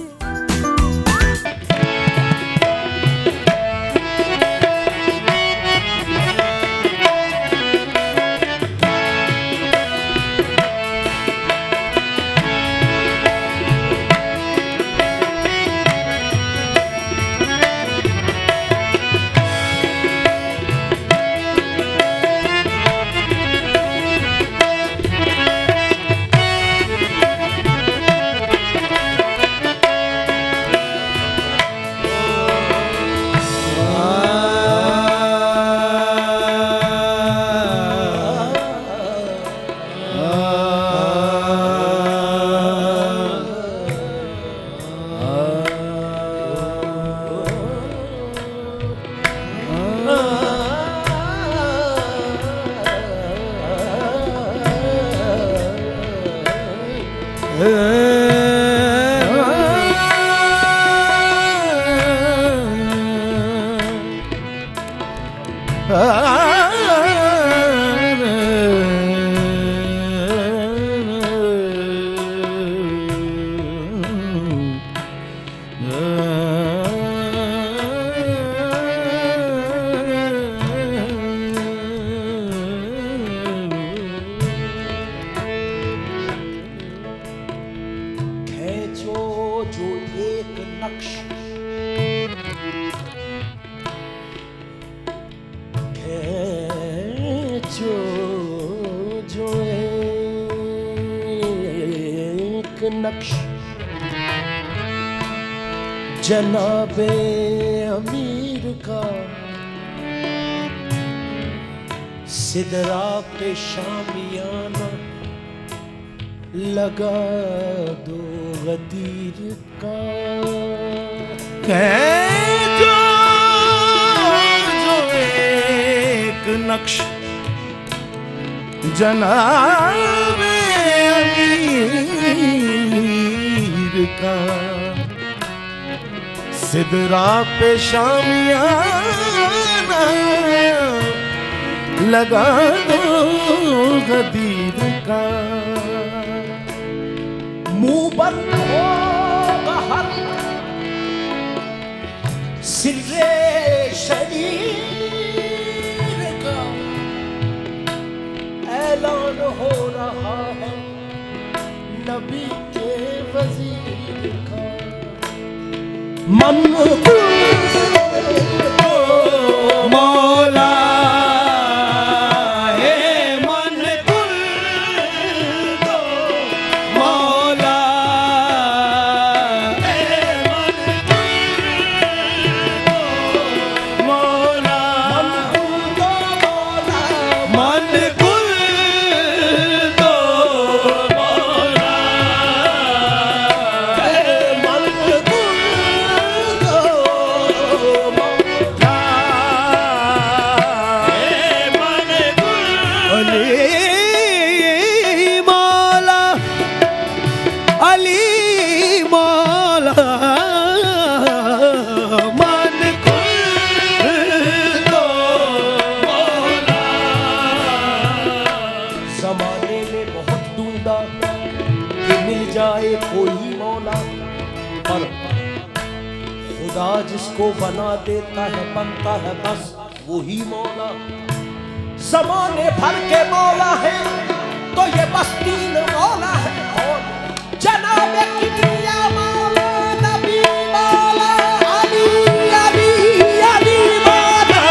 खींचो जो एक नक्श, खींचो जो एक नक्श, जनाबे अमीर का सिदरा पे शामियाना लगा दो गदीर का। खींचो जो एक नक्श, जनाबे अमीर का सिदरा पे शामियाना लगा दो गदीर का। मुंह बंद होगा हर सिर्रे शरीर का, ऐलान हो रहा है नबी के वजीर का। मन मौला जिसको बना देता है बनता है बस वही मौला। ज़माने भर के मौला है तो ये बस तीन मौला है। और जनाब किबरिया मौला, नबी मौला, अली अली अली मौला।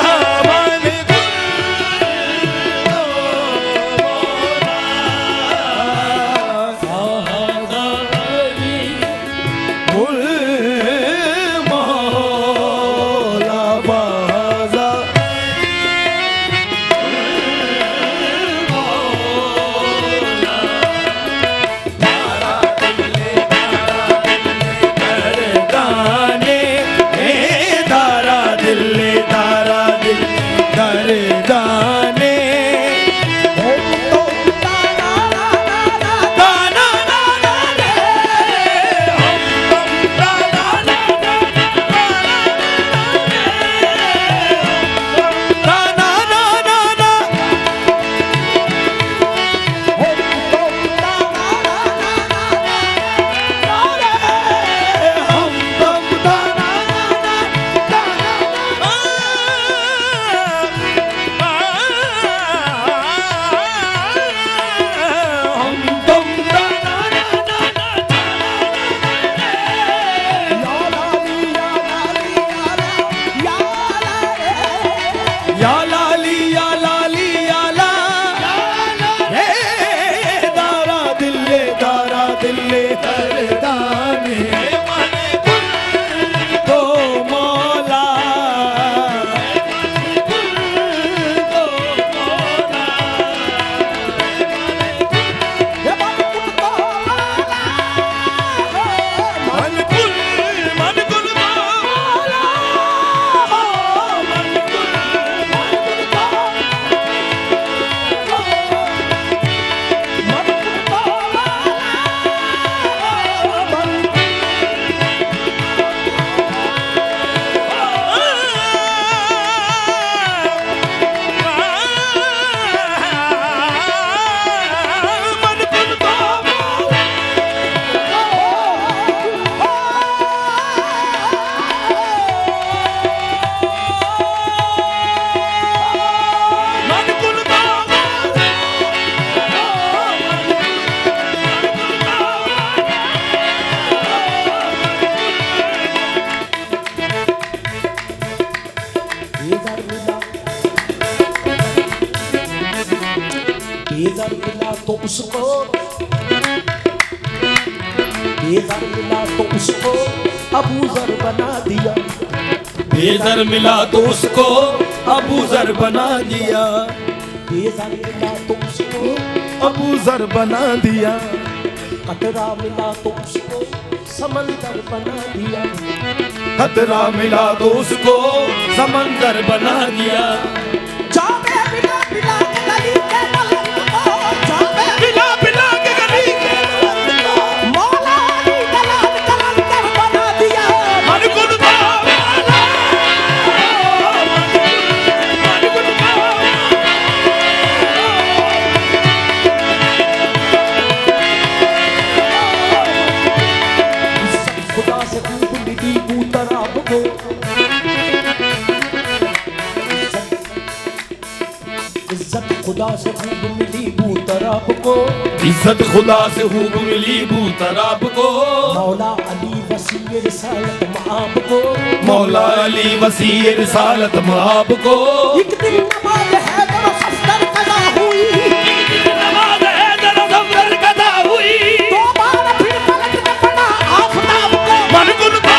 बेदर मिला तो उसको, बेदर मिला तो उसको अबू जर बना दिया, बेदर मिला तो उसको अबू जर बना दिया, बेदर मिला तो उसको अबू जर बना दिया, कतरा मिला तो उसको समंदर बना दिया, कतरा मिला तो उसको समंदर बना दिया, जामे मिला मिला के गली के मलंग को, जामे मिला मिला के गली के मलंग को, मौला अली कलाम कलंदर बना दिया, मन गुण का मौला, मन गुण का खुदा से खूब मिली बूतराब को, इज्जत खुदा से खूब मिली बूतराब को, इज्जत खुदा से खूब मिली बूतराब को, मौला अली वसी रिसालत माब को, मौला अली वसी रिसालत माब को, एक दिन नमाज है जरा सफ्तर कदा हुई, एक दिन नमाज है जरा सफ्तर कदा हुई, दोबारा फिर पलट के पड़ा आफताब को, मन गुल का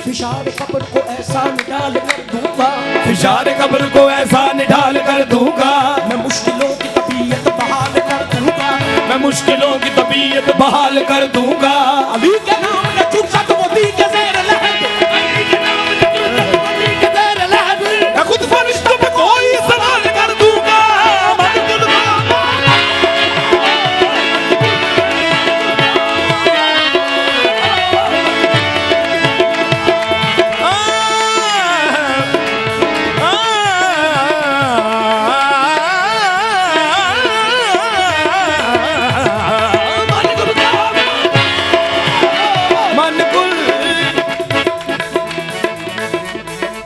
फिशार कब्र को ऐसा निकाल कर दूंगा, फिशार कब्र को ऐसा निकाल कर दूंगा, मैं मुश्किलों की तबीयत बहाल कर दूंगा, मैं मुश्किलों की तबीयत बहाल कर दूंगा, अली के नाम ने चूका तो वो दी के ज़ेर लहद, अली के नाम ने चूका तो वो दी के ज़ेर लहद, मैं खुद फरिश्तों पे कोई सवाल कर दूंगा,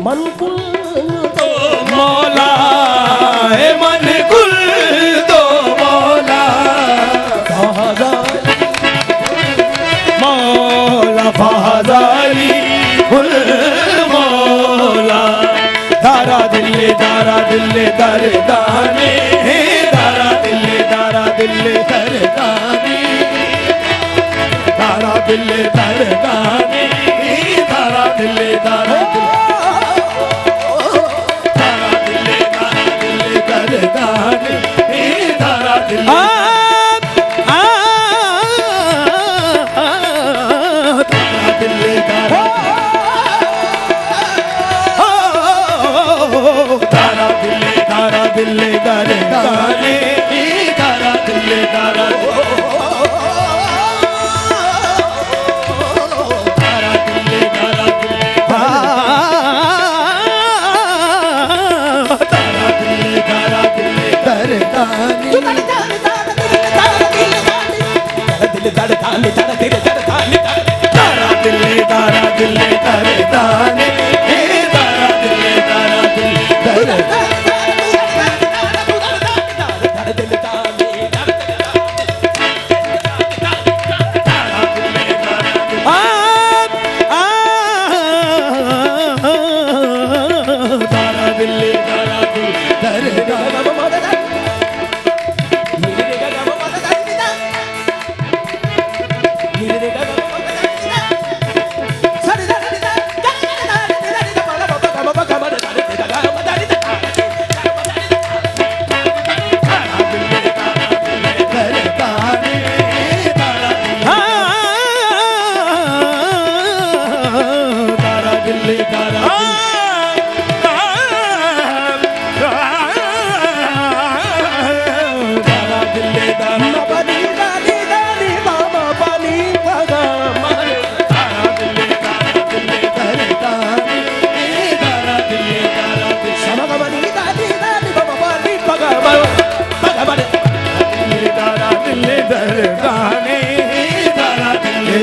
मन कुल तो मौला है, मन कुल तो मौला, मौला फहज़ाली कुल मौला, दारा दिल्ले दरदाने, दारा दिल्ले दरदाने, दारा दिल्ले दरदाने, दारा दिल्ले दरदाने, दिल्ले दारे दरदाने तारा दिल दरदाने तारा दिल तारा दिल दरदाने तारा दिल तारा दिल दरदाने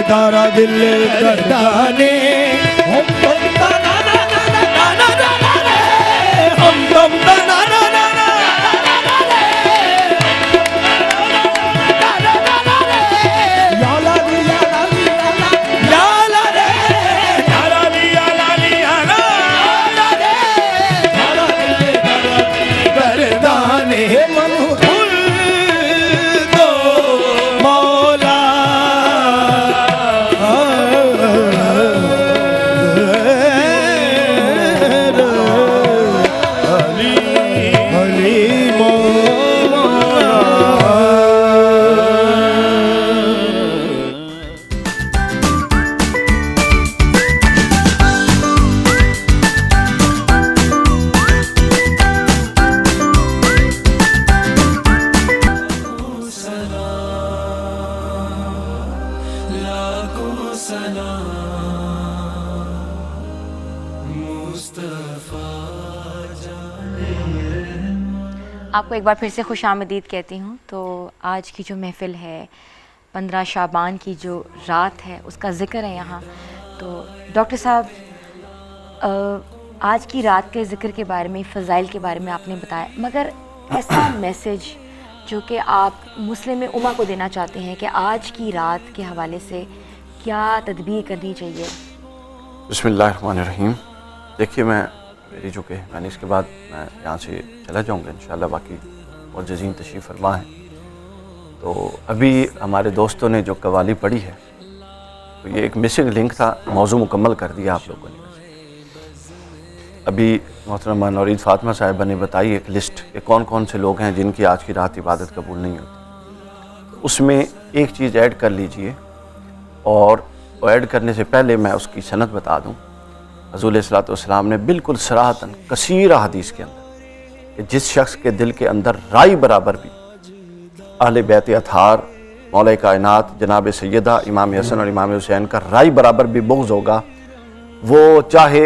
तारा दिल दरदाने हम तुम ताना ना ना ना ना ना ना रे हम तुम ताना ना ना ना ना रे ताना ना ना रे या ला ली या ला ली या ला रे तारा ली या ला ली या ला रे तारा दिल दरदाने मन खुल दो मौला आपको एक बार फिर से खुशामदीद कहती हूँ। तो आज की जो महफ़िल है 15 शाबान की जो रात है उसका ज़िक्र है यहाँ। तो डॉक्टर साहब आज की रात के ज़िक्र के बारे में, फ़ज़ाइल के बारे में आपने बताया, मगर ऐसा मैसेज जो कि आप मुस्लिम उम्मा को देना चाहते हैं कि आज की रात के हवाले से क्या तदबीर करनी चाहिए? बिस्मिल्लाहिर्रहमानिर्रहीम। देखिए मेरी जो कि मैंने इसके बाद मैं यहाँ से चला जाऊँगा इंशाअल्लाह, बाकी और जज़ीम तशरीफ़ फरमा है। तो अभी हमारे दोस्तों ने जो कवाली पढ़ी है तो ये एक मिसिंग लिंक था, मौजू मुकम्मल कर दिया आप लोगों ने। अभी मोहतरमा नौरीन फ़ातिमा साहिबा ने बताई एक लिस्ट कि कौन कौन से लोग हैं जिनकी आज की रात इबादत कबूल नहीं होती। उसमें एक चीज़ ऐड कर लीजिए, और ऐड करने से पहले मैं उसकी सनद बता दूँ। हज़ूर अलैहिस्सलातु वस्सलाम ने बिल्कुल सराहतन कसीरा हदीस के अंदर कि जिस शख्स के दिल के अंदर राई बराबर भी अहले बैत अतहार, मौला कायनात जनाब सैयदा इमाम हसन और इमाम हुसैन का राई बराबर भी बुग़्ज़ होगा, वो चाहे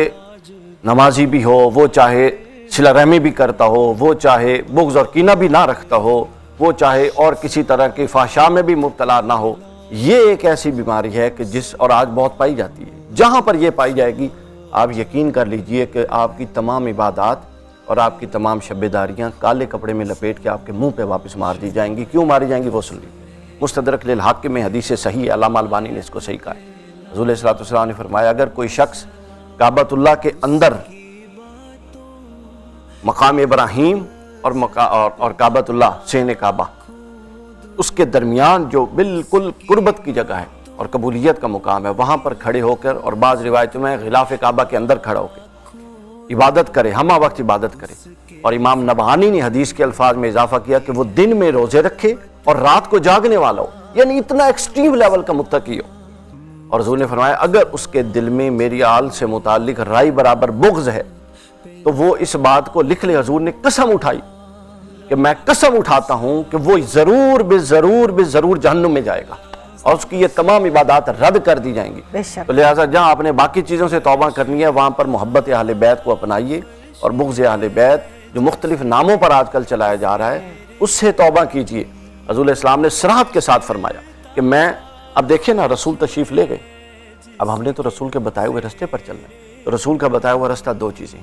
नमाजी भी हो, वो चाहे सिला रहमी भी करता हो, वो चाहे बुग़्ज़ और कीना भी ना रखता हो, वो चाहे और किसी तरह के फाहशा में भी मुब्तला ना हो। ये एक ऐसी बीमारी है कि जिस और आज बहुत पाई जाती है। जहाँ पर यह पाई जाएगी आप यकीन कर लीजिए कि आपकी तमाम इबादात और आपकी तमाम शब्बेदारियाँ काले कपड़े में लपेट के आपके मुंह पे वापस मार दी जाएंगी। क्यों मारी जाएंगी वो सुन लीजिए। मुस्तदरक लिल हाकिम में हदीस सही है, अल्लामा अलबानी ने इसको सही कहा है। हज़ूर अलैहिस्सलातु वस्सलाम ने फरमाया, अगर कोई शख्स काबतुल्लाह के अंदर मकाम इब्राहीम और काबतुल्लाह सेने काबा उसके दरमियान जो बिल्कुल कुर्बत की जगह है और कबूलियत का मुकाम है, वहाँ पर खड़े होकर और बाज़ रिवायतों में ग़िलाफ़ काबा के अंदर खड़ा होकर इबादत करे, हमा वक्त इबादत करे। और इमाम नबहानी ने हदीस के अल्फाज में इजाफा किया कि वो दिन में रोज़े रखे और रात को जागने वाला हो, यानी इतना एक्सट्रीम लेवल का मुत्तकी हो। और हुज़ूर ने फरमाया, अगर उसके दिल में मेरी आल से मुतालिक राई बराबर बुग़्ज़ है तो वो इस बात को लिख ले। हुज़ूर ने कसम उठाई कि मैं कसम उठाता हूँ कि वो ज़रूर बेज़रूर जहन्नुम में जाएगा और उसकी ये तमाम इबादत रद्द कर दी जाएंगी। तो लिहाजा जहाँ आपने बाकी चीज़ों से तौबा करनी है वहाँ पर मोहब्बत अहले बैत को अपनाइए और बुग़्ज़ अहले बैत जो मुख्तलिफ नामों पर आजकल चलाया जा रहा है उससे तौबा कीजिए। रसूल इस्लाम ने सराहत के साथ फरमाया कि मैं अब देखिए ना, रसूल तशरीफ ले गए, अब हमने तो रसूल के बताए हुए रास्ते पर चलना है। तो रसूल का बताया हुआ रास्ता दो चीज़ें,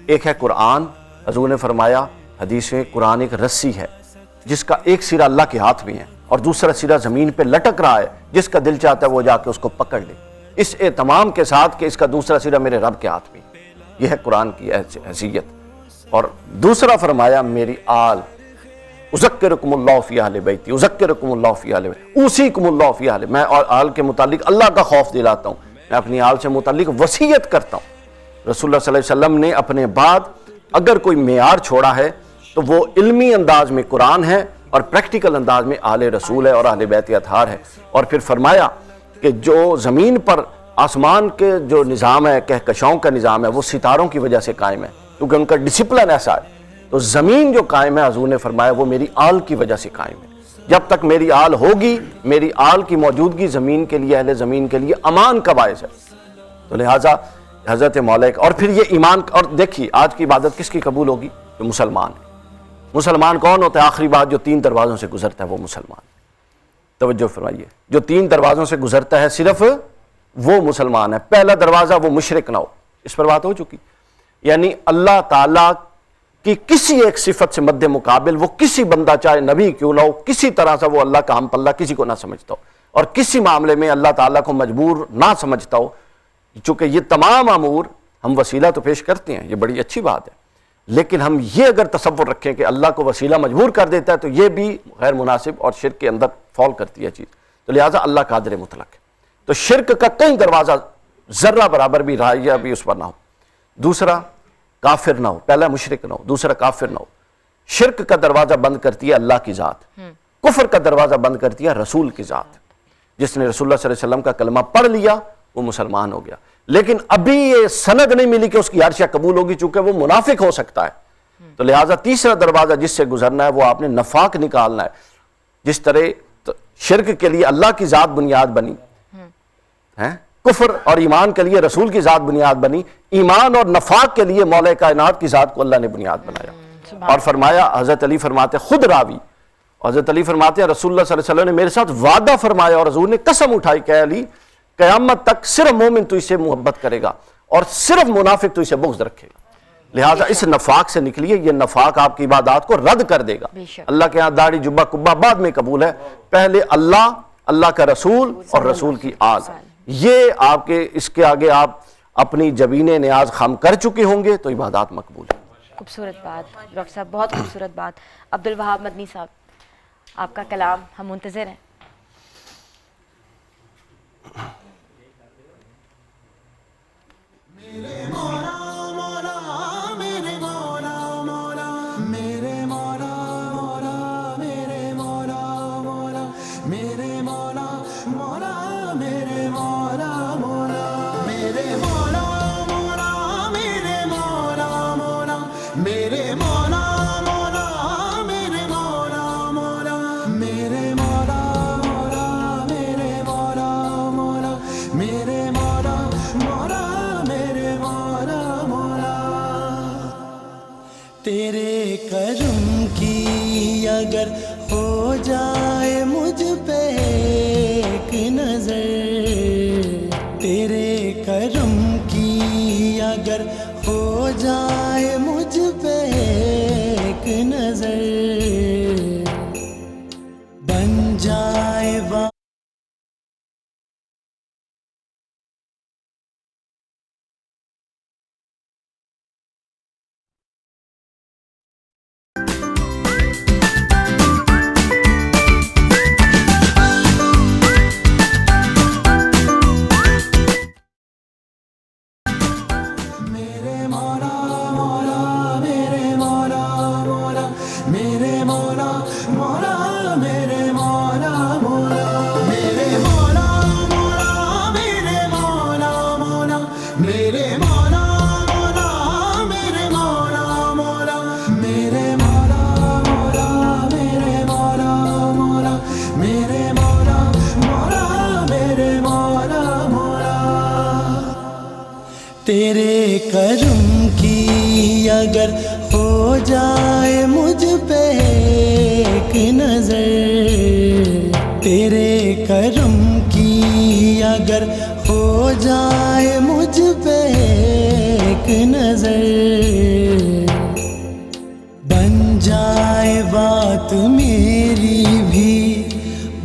एक है कुरान। हजूर ने फरमाया हदीस में, कुरान एक रस्सी है जिसका एक सिरा अल्लाह के हाथ में है और दूसरा सिरा ज़मीन पे लटक रहा है, जिसका दिल चाहता है वो जाके उसको पकड़ ले, इस एहतमाम के साथ कि इसका दूसरा सिरा मेरे रब के हाथ में। यह है कुरान की हैसियत। और दूसरा फरमाया, मेरी आल उज़क्किरुकुमुल्लाहु फ़ी अहलि बैती, उज़क्किरुकुमुल्लाहु फ़ी अहलि बैती, उसीकुमुल्लाहु फ़ी अहलि। मैं और आल के मुतालिक अल्लाह का खौफ दिलाता हूँ, मैं अपनी आल से मुतालिक वसीयत करता हूँ। रसूलुल्लाह सल्लल्लाहु अलैहि वसल्लम ने अपने बाद अगर कोई मेयार छोड़ा है तो वो इल्मी अंदाज में कुरान है और प्रैक्टिकल अंदाज में आले रसूल है और अहले बैत अतहार है। और फिर फरमाया कि जो ज़मीन पर आसमान के जो निज़ाम है, कहकशाओं का निज़ाम है, वो सितारों की वजह से कायम है, क्योंकि उनका डिसिप्लिन ऐसा है। तो ज़मीन जो कायम है, हजूर ने फरमाया, वो मेरी आल की वजह से कायम है। जब तक मेरी आल होगी, मेरी आल की मौजूदगी ज़मीन के लिए, अहले ज़मीन के लिए अमान का बायस है। तो लिहाजा हज़रत मौला, और फिर ये ईमान। और देखिए आज की इबादत किसकी कबूल होगी? जो मुसलमान है। मुसलमान कौन होता है? आखिरी बात, जो 3 दरवाज़ों से गुजरता है वो मुसलमान। तवज्जो फरमाइए, जो 3 दरवाज़ों से गुजरता है सिर्फ वो मुसलमान है। पहला दरवाज़ा, वो मुशरिक ना हो, इस पर बात हो चुकी। यानी अल्लाह ताला की किसी एक सिफत से मद्दे मुकाबिल वो किसी बंदा, चाहे नबी क्यों ना हो, किसी तरह से वो अल्लाह का हम पल्ला किसी को ना समझता हो और किसी मामले में अल्लाह ताला को मजबूर ना समझता हो। चूँकि ये तमाम अमूर हम वसीला तो पेश करते हैं, ये बड़ी अच्छी बात है, लेकिन हम ये अगर तसव्वुर रखें कि अल्लाह को वसीला मजबूर कर देता है तो ये भी गैर मुनासिब और शिर्क के अंदर फॉल करती है चीज़। तो लिहाजा अल्लाह कादिर मुतलक है। तो शिर्क का कहीं दरवाज़ा ज़र्रा बराबर भी राया भी उस पर ना हो। दूसरा, काफिर ना हो। पहला मुशरिक ना हो, दूसरा काफिर ना हो। शिर्क का दरवाज़ा बंद करती है अल्लाह की ज़ात, कुफर का दरवाज़ा बंद करती है रसूल की ज़ात। जिसने रसूलुल्लाह सल्लल्लाहु अलैहि वसल्लम का कलमा पढ़ लिया वो मुसलमान हो गया, लेकिन अभी ये सनद नहीं मिली कि उसकी अर्शिया कबूल होगी, चूंकि वो मुनाफिक हो सकता है। तो लिहाजा तीसरा दरवाज़ा जिससे गुजरना है वो आपने नफाक निकालना है। जिस तरह तो शिर्क के लिए अल्लाह की ज़ात बुनियाद बनी है, कुफर और ईमान के लिए रसूल की ज़ात बुनियाद बनी, ईमान और नफाक के लिए मौला कायनात की ज़ात को अल्लाह ने बुनियाद बनाया। और फरमाया, हज़रत अली फरमाते, खुद रावी हज़रत अली फरमाते हैं, रसूलुल्लाह सल्लल्लाहु अलैहि वसल्लम ने मेरे साथ वादा फरमाया और हज़ूर ने कसम उठाई, कह अली क़यामत तक सिर्फ मोमिन तो इसे मोहब्बत करेगा और सिर्फ मुनाफिक तो इसे बुग़्ज़ रखेगा। लिहाजा इस नफाक से निकलिए, ये नफाक आपकी इबादत को रद्द कर देगा। अल्लाह के यहाँ दाढ़ी जुब्बा कुब्बा बाद में कबूल है, पहले अल्लाह, अल्लाह का रसूल और रसूल की आल, ये आपके, इसके आगे आप अपनी जबीने न्याज खम कर चुके होंगे तो इबादत मकबूल है। खूबसूरत बात डॉक्टर साहब, बहुत खूबसूरत बात। अब्दुल वहाब मदनी साहब, आपका कलाम हम मुंतज़िर हैं। तेरे करम की अगर हो जाए मुझ पे एक नजर, तेरे करम की अगर हो जाए मुझ पे एक नजर, बन जाए तेरे करम की अगर हो जाए मुझ पे एक नजर, तेरे करम करम की अगर हो जाए मुझ पे एक नजर, बन जाए बात मेरी भी,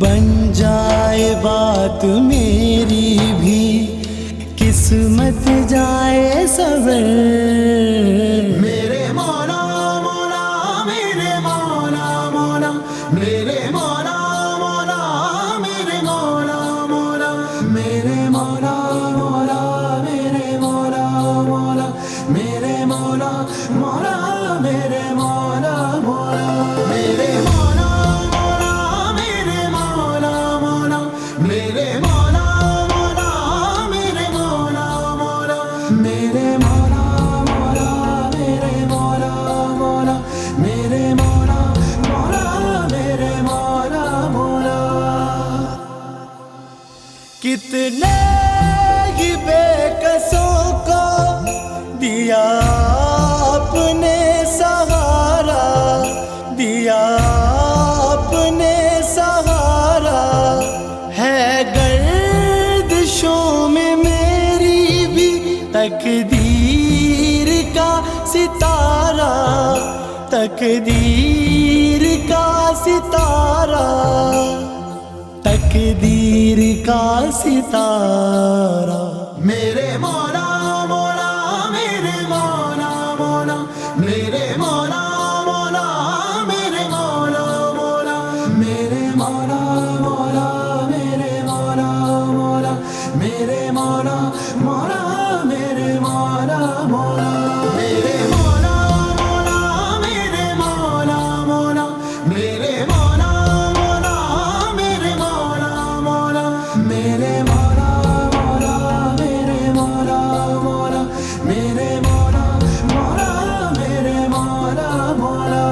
बन जाए बात मेरी भी, किस्मत जाए सबर। मेरे मौला मौला मेरे मौला मौला, मेरे मौला मौला मेरे मौला मौला, मेरे मौला मौला मेरे मौला मौला, मेरे मौला मौला मेरे मौला मौला, मेरे मौला मौला मेरे मौला मौला, मेरे मौला मौला मेरे मौला मौला, मेरे मौला मौला मेरे मौला मौला, मेरे मौला मौला मेरे मौला मौला। कितने ही बेकसों को दिया आपने सहारा, दिया आपने सहारा, है गर्दिशों में मेरी भी तकदीर का सितारा, तकदीर का सितारा, तकदीर का सितारा। मेरे मौला मौला मेरे मौला मौला, मेरे मौला मौला मेरे मौला मौला, मेरे मौला मौला मेरे मौला मौला, मेरे मौला मौला मेरे मौला मौला, मेरे मौला मौला मेरे मौला मौला, मेरे मौला मौला मेरे मौला मौला, मेरे मौला मौला मेरे मौला मौला, मेरे मौला मौला मेरे मौला मौला।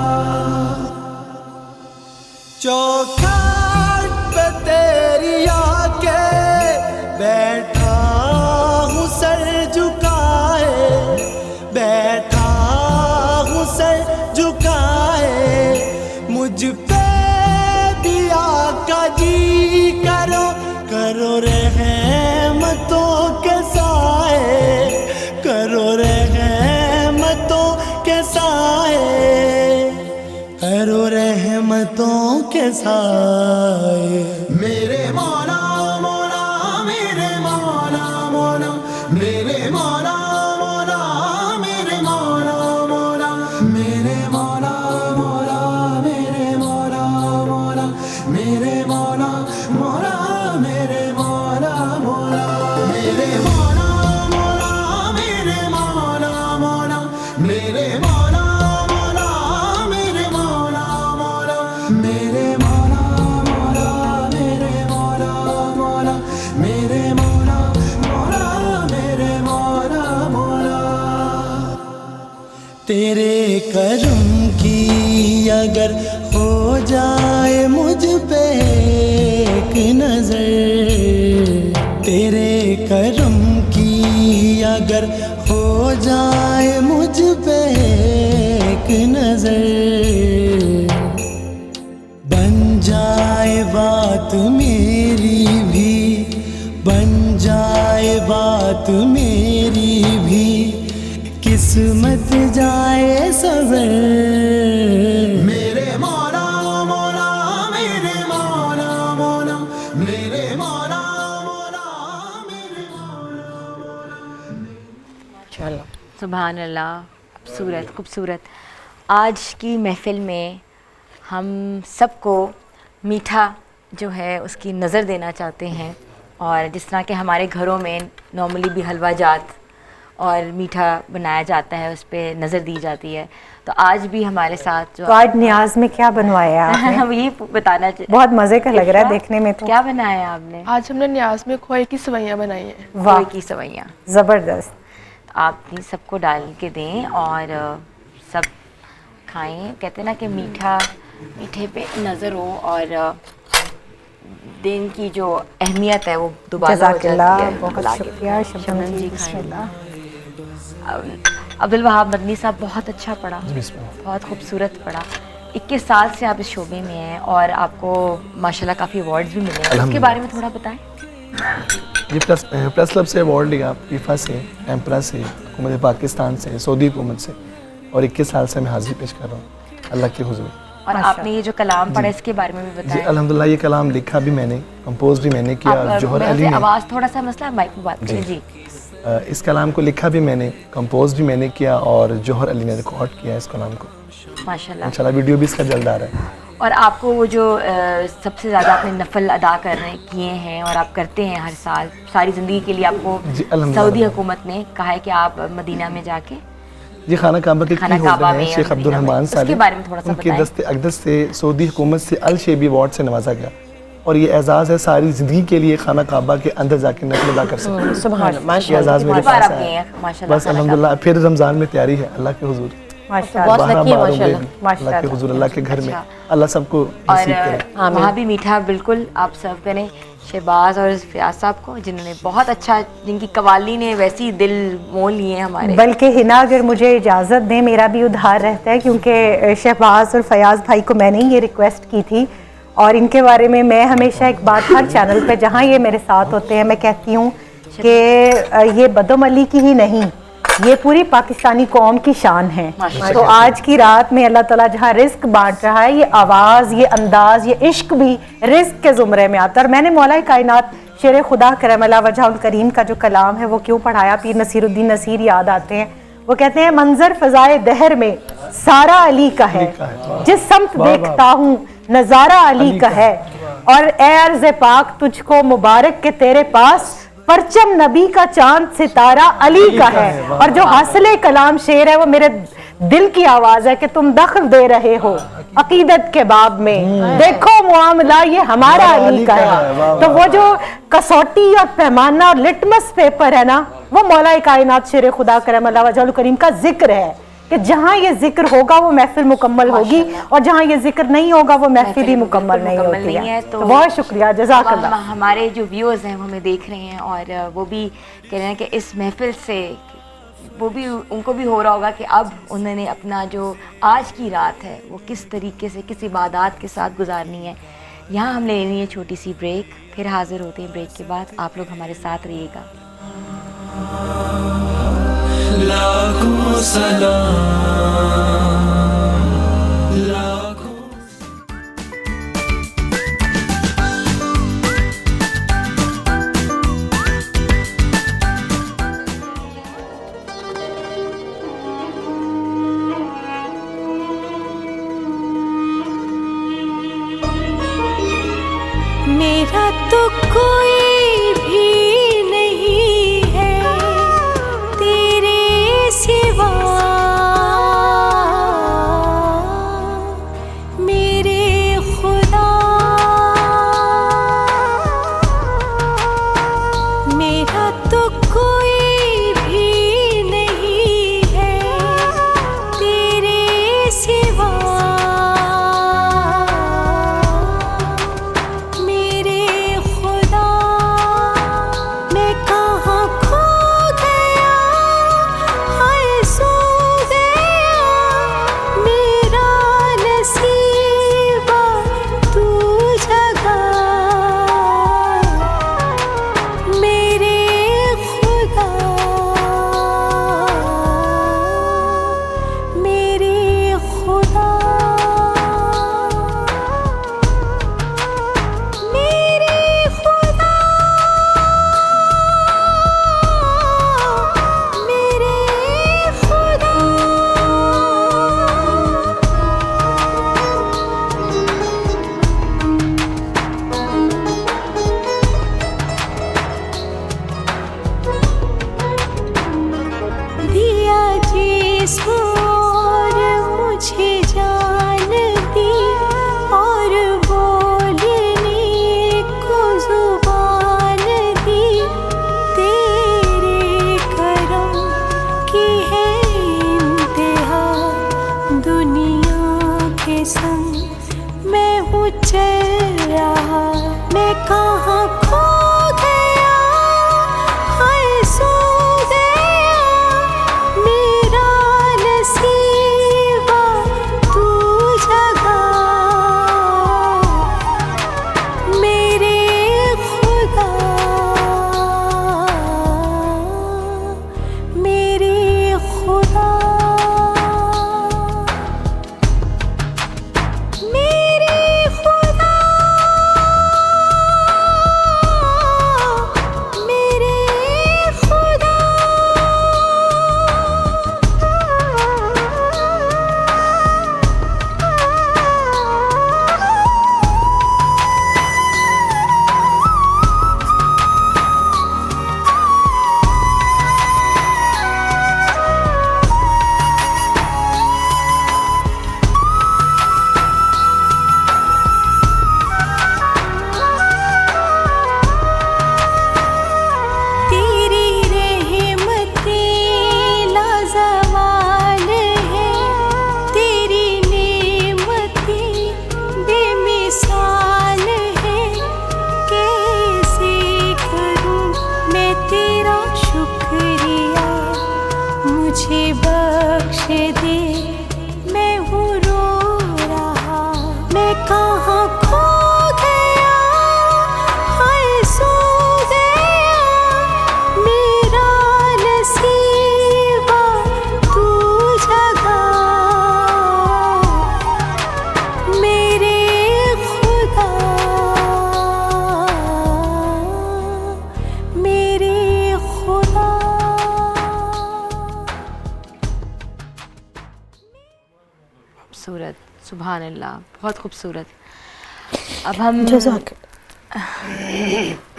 चौखट पे तेरी आके बैठा हूँ सर झुकाए, बैठा हूँ सर झुकाए, मुझ पे भी आका जी करो, करो रहमतों के साए, करो रहमतों के साए, करो रहमतों के साए। मेरे मौला मौला मेरे मौला मौला, मेरे मौला मौला मेरे मौला मौला, मेरे मौला मौला मेरे मौला मौला, मेरे मौला मौला मेरे मौला मौला, मेरे मौला मौला मेरे मौला मौला, मेरे मौला मौला मेरे मौला मौला, मेरे मौला मौला मेरे मौला मौला, मेरे मौला मौला मेरे मौला मौला। तेरे करम की अगर हो जाए मुझ पे एक नजर, तेरे करम की अगर हो जाए मुझ पे एक नजर, बन जाए बात मेरी भी, बन जाए बात मेरी भी, किस्मत जाए सबर। मेरे मौला मौला मेरे मौला मौला, मेरे मौला मौला मेरे मौला मौला। सुभान अल्लाह, खूबसूरत खूबसूरत। आज की महफ़िल में हम सबको मीठा जो है उसकी नज़र देना चाहते हैं, और जिस तरह के हमारे घरों में नॉर्मली भी हलवा जात और मीठा बनाया जाता है, उस पर नज़र दी जाती है, तो आज भी हमारे साथ जो तो आज न्याज में क्या बनवाया आपने? हम यही बताना बहुत मज़े का लग रहा है देखने में। तो क्या बनाया आपने? आज हमने न्याज में खोए की सवैयाँ बनाई हैं। वाह, खोए की सवैयाँ, ज़बरदस्त। आप भी सबको डाल के दें और सब खाएं। कहते हैं ना कि मीठा मीठे पे नज़र हो और दिन की जो अहमियत है वो दोबारा हो जाती है। बहुत शुक्रिया शबनम जी खाएं। अब्दुल वहाब मदनी साहब बहुत अच्छा पढ़ा, बहुत खूबसूरत पढ़ा। 21 साल से आप इस शोबे में हैं और आपको माशाल्लाह काफ़ी अवार्ड्स भी मिले हैं, उसके बारे में थोड़ा बताएं। ये प्रेस क्लब से अवार्ड लिया, फीफा से, एम्परा से, हुकूमत पाकिस्तान से, सऊदी हुकूमत से, और 21 साल से मैं हाजिरी पेश कर रहा हूँ अल्लाह के हुजूर। और आपने ये जो कलाम पढ़ा इसके बारे में भी जी बताएं। अल्हम्दुलिल्लाह ये कलाम लिखा भी मैंने, कंपोज भी मैंने किया। जौहर अली ने आवाज़ थोड़ा सा मसला है, माइक में बात करें जी। इस कलाम को लिखा भी मैंने, कंपोज भी मैंने किया, और जौहर अली ने रिकॉर्ड किया इस कलाम को माशाल्लाह। इंशाल्लाह वीडियो भी इसका जल्द आ रहा है। और आपको वो जो सबसे ज़्यादा आपने नफल अदा किए हैं और आप करते हैं हर साल, सारी ज़िंदगी के लिए आपको सऊदी हुकूमत ने कहा है कि आप मदीना में जाके जी खाना काबा के खाना काबा में शेख अब्दुल रहमान साहब, उसके बारे में थोड़ा सा उनके बताएं। दस्ते अक़दस से सऊदी हुकूमत से अल शेबी अवार्ड से नवाजा गया, और ये एजाज़ है सारी ज़िंदगी के लिए खाना काबा के अंदर जाके नफल अदा कर सकते। सुभान ये माशाल्लाह, एजाज़ मेरे बार पास आप गए है। हैं माशाल्लाह। बस अल्हम्दुलिल्लाह फिर रमज़ान में तैयारी है अल्लाह के हुजूर, बहुत लकी है माशाल्लाह। अल्लाह के हुजूर, अल्लाह के घर में अल्लाह सबको और नसीब करे। वहाँ भी मीठा बिल्कुल आप सर्व करें शहबाज और फियाज साहब को, जिन्होंने बहुत अच्छा, जिनकी कवाली ने वैसी दिल मोह लिए हमारे। बल्कि हिना अगर मुझे इजाज़त दें, मेरा भी उधार रहता है, क्योंकि शहबाज और फयाज भाई को मैंने ये रिक्वेस्ट की थी, और इनके बारे में मैं हमेशा एक बात हर चैनल पे जहाँ ये मेरे साथ होते हैं मैं कहती हूँ कि ये बदम अली की ही नहीं, ये पूरी पाकिस्तानी कौम की शान है। तो आज की रात में अल्लाह ताला जहाँ रिस्क बांट रहा है, ये आवाज़, ये अंदाज, ये इश्क भी रिस्क के ज़ुमरे में आता है। और मैंने मौला कायनात शेर खुदा करमल्ला वजहुल करीम का जो कलाम है वो क्यों पढ़ाया, पीर नसीरुद्दीन नसीर याद आते हैं। वो कहते हैं मंजर फ़ज़ाए दहर में सारा अली का है, जिस समत देखता हूँ नज़ारा अली का है, और ए अर्ज़ पाक तुझको मुबारक के तेरे पास परचम नबी का चांद सितारा अली का है। और जो हासिले कलाम शेर है वो मेरे दिल की आवाज है कि तुम दखल दे रहे हो अकीदत के बाब में, देखो मुआमला ये हमारा अली का है। तो वो जो कसौटी और पैमाना और लिटमस पेपर है ना, वो मौला कायनात शेर खुदा करमल्ला वजहुल करीम का जिक्र है कि जहाँ ये जिक्र होगा वो महफिल मुकम्मल होगी, और जहाँ ये जिक्र नहीं होगा वो महफिल ही मुकम्मल नहीं होती है। तो बहुत शुक्रिया, जज़ाकल्लाह। हमारे जो व्यूअर्स हैं वो हमें देख रहे हैं और वो भी कह रहे हैं कि इस महफिल से वो भी, उनको भी हो रहा होगा कि अब उन्होंने अपना जो आज की रात है वो किस तरीके से, किस इबादत के साथ गुजारनी है। यहाँ हम ले लेनी है छोटी सी ब्रेक, फिर हाजिर होते हैं ब्रेक के बाद। आप लोग हमारे साथ रहिएगा। लाखों सलाम, लाखों मेरा तो कोई भी नहीं है तेरे सिवा, मेरे खुदा। मेरा तो कोई भी नहीं है तेरे सिवा, खुदा सुभान अल्लाह, बहुत खूबसूरत। अब हम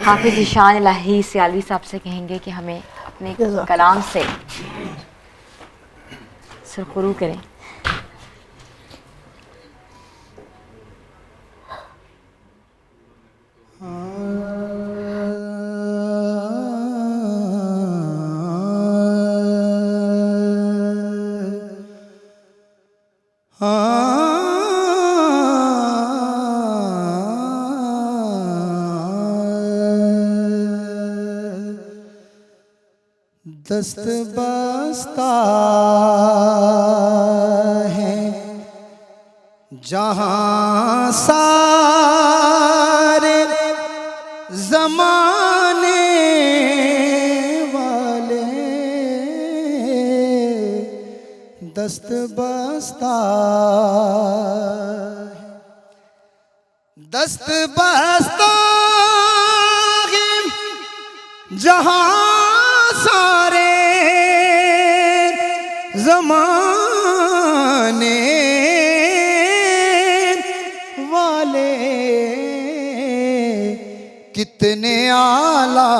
हाफिज़ ईशान इलाही सियालवी साहब से कहेंगे कि हमें अपने कलाम से सुरखरू करें। दस्त बस्ता है जहाँ सारे जमाने वाले, दस्त बस्ता है, दस्त बस्ता है जहाँ सारे ज़माने वाले, कितने आला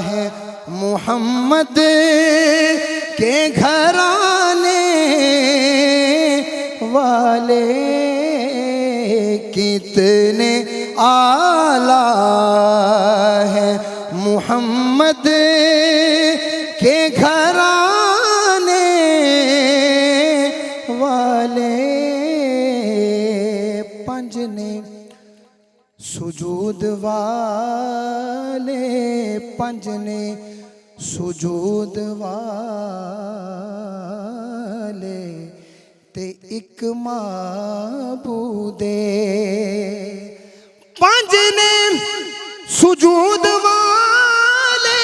है मोहम्मद के घराने वाले, कितने आला है मोहम्मद के घराने वाले। पंजने सुजूद वाले, पंजने सुजूद वाले, ते एक माबूदे। पंजने सुजूद वाले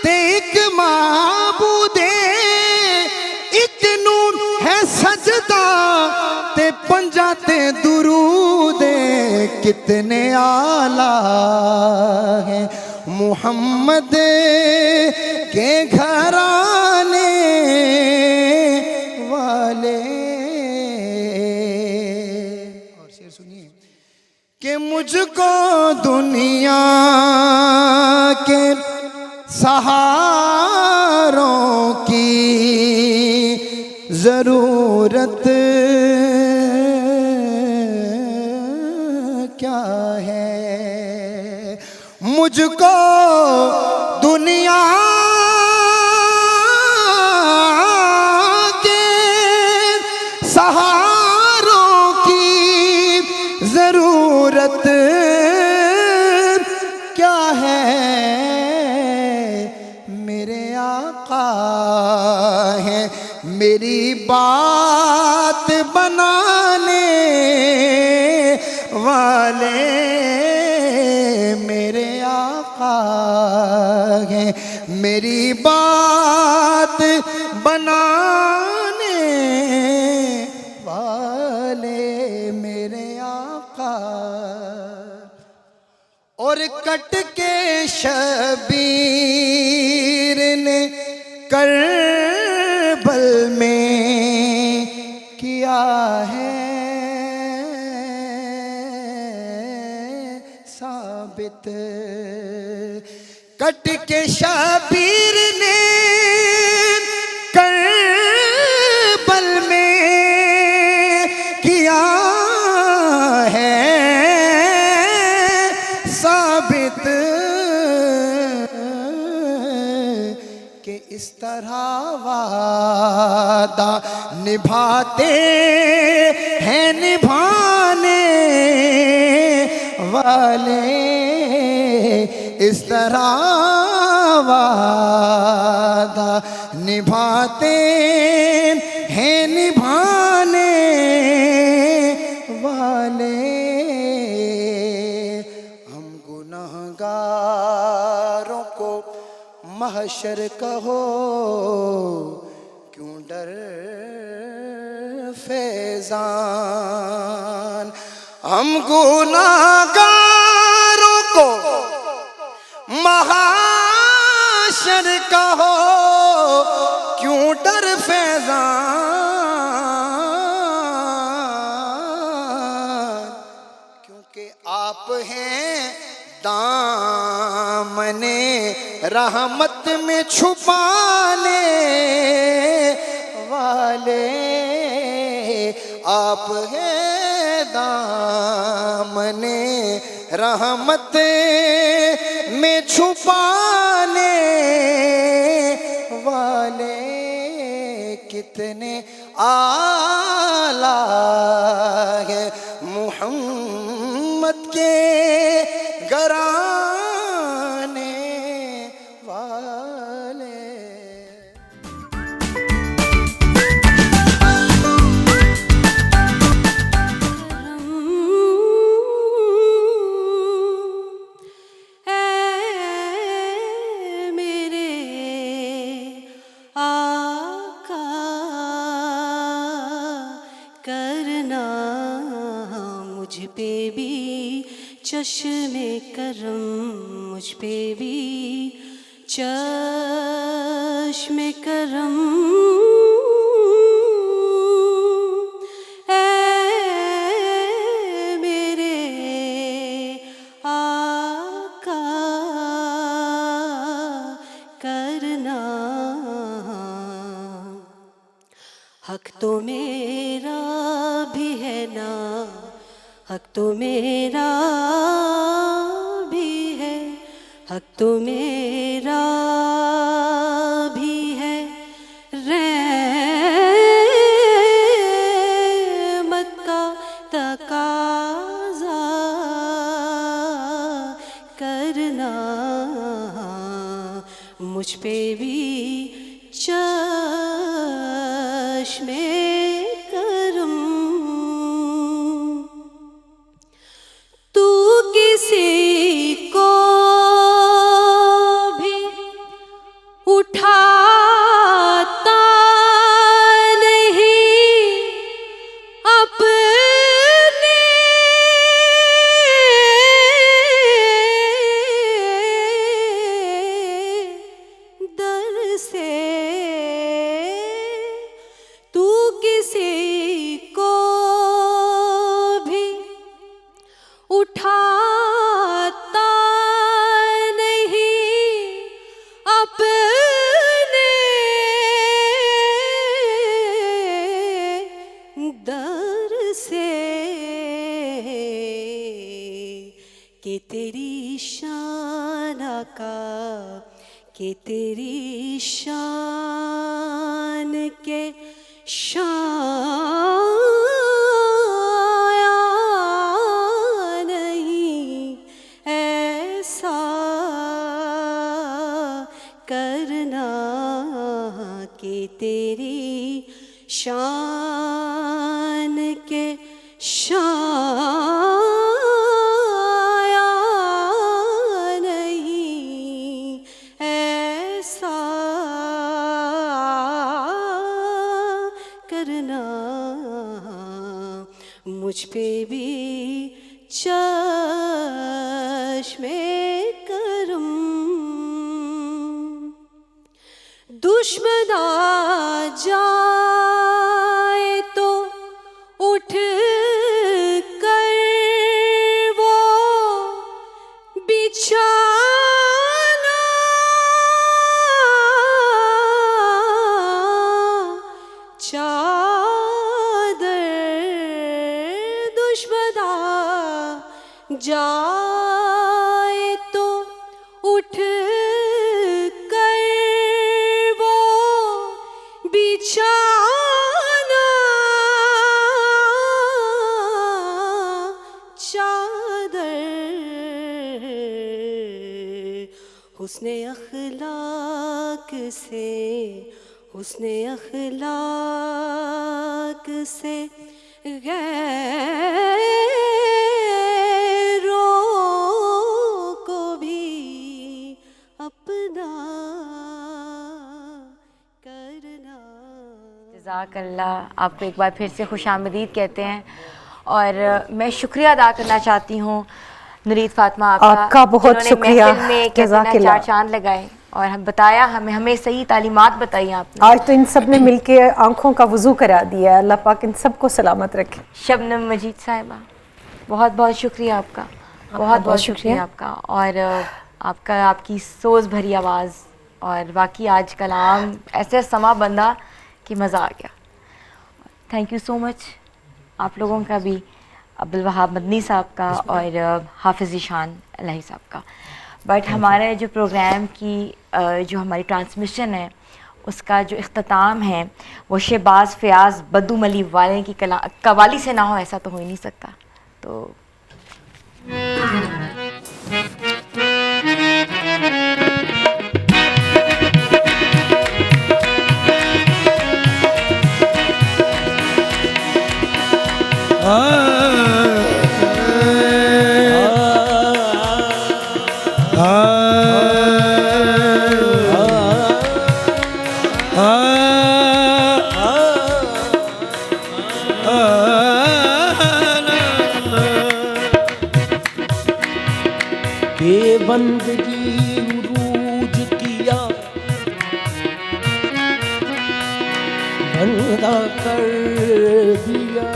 ते एक माबूदे, एक नून है सजदा ते पंजा ते दुरूदे, कितने आला है मुहम्मद के घराने वाले। और शेर सुनिए कि मुझको दुनिया के सहारों की जरूरत क्या है, मुझको दुनिया के सहारों की जरूरत क्या है, मेरे आका हैं मेरी बात बनाने वाले, मेरे आका हैं मेरी बात बनाने वाले, मेरे आका। और कट के शबीर ने करबल में किया है साबित, कट के शबीर ने करबल में किया है साबित, कि इस तरह वादा निभाते हैं निभाने वाले, इस तरह वादा निभाते हैं निभाने वाले। हम गुनहगारों को महशर कहो क्यों डर फैजान, हम गुनहगारों को महाशर कहो क्यों डर फैजान, रहमत में छुपाने वाले आप हैं दामने रहमत में छुपाने वाले कितने आला है मुहम्मद के घराने वाले। मेरे आका करना मुझ पे भी चश्मे करम, मुझ पे भी चश्मे करम। ऐ मेरे आका करना हक तो मेरा भी है ना, हक तो मेरा भी है, हक तो मेरा भी है। रहमत का तकाज़ा करना मुझ पे भी चश्मे करम। तू किसी को भी उठाता नहीं अपने दर से, तू किसी को भी उठाता नहीं अपने दर से कि तेरी शान का, कि तेरी शान के शान नहीं ऐसा करना कि तेरी शान के शान नहीं ऐसा करना मुझ पे भी चश्मे करम। दुश्मन आ जाए तो उठ कर वो बिछाना, चादर दुश्मन आ जाए तो उठ कर वो बिछाना, चादर हुस्ने अखलाक से, हुस्ने अखलाक से गैरों को भी अपना करना। जज़ाकल्लाह, आपको एक बार फिर से खुशामदीद कहते हैं और मैं शुक्रिया अदा करना चाहती हूँ नुरीत फातिमा आपका बहुत जिन्होंने शुक्रिया, महफिल में कहते हैं ना जज़ाकल्लाह। चार चांद लगाए और हम बताया, हमें सही तालीमात बताई आपने। आज तो इन सब ने मिलके आंखों का वजू करा दिया है। अल्लाह पाक इन सबको सलामत रखे। शबनम मजीद साहिबा, बहुत बहुत शुक्रिया आपका, बहुत बहुत शुक्रिया आपका। और आपका आपकी सोच भरी आवाज़ और बाकी आज कलाम ऐसे समा बंदा कि मज़ा आ गया। थैंक यू सो मच आप लोगों का भी, अब्दुल वहाब मदनी साहब का और हाफिज़ ईशान अलही साहब का। बट हमारे जो प्रोग्राम की जो हमारी ट्रांसमिशन है उसका जो इख्तिताम है वो शहबाज फ़याज़ बद्दू मली वाले की कवाली से ना हो, ऐसा तो हो ही नहीं सकता। तो बेबंदगी उरूज किया, बंदा कर दिया।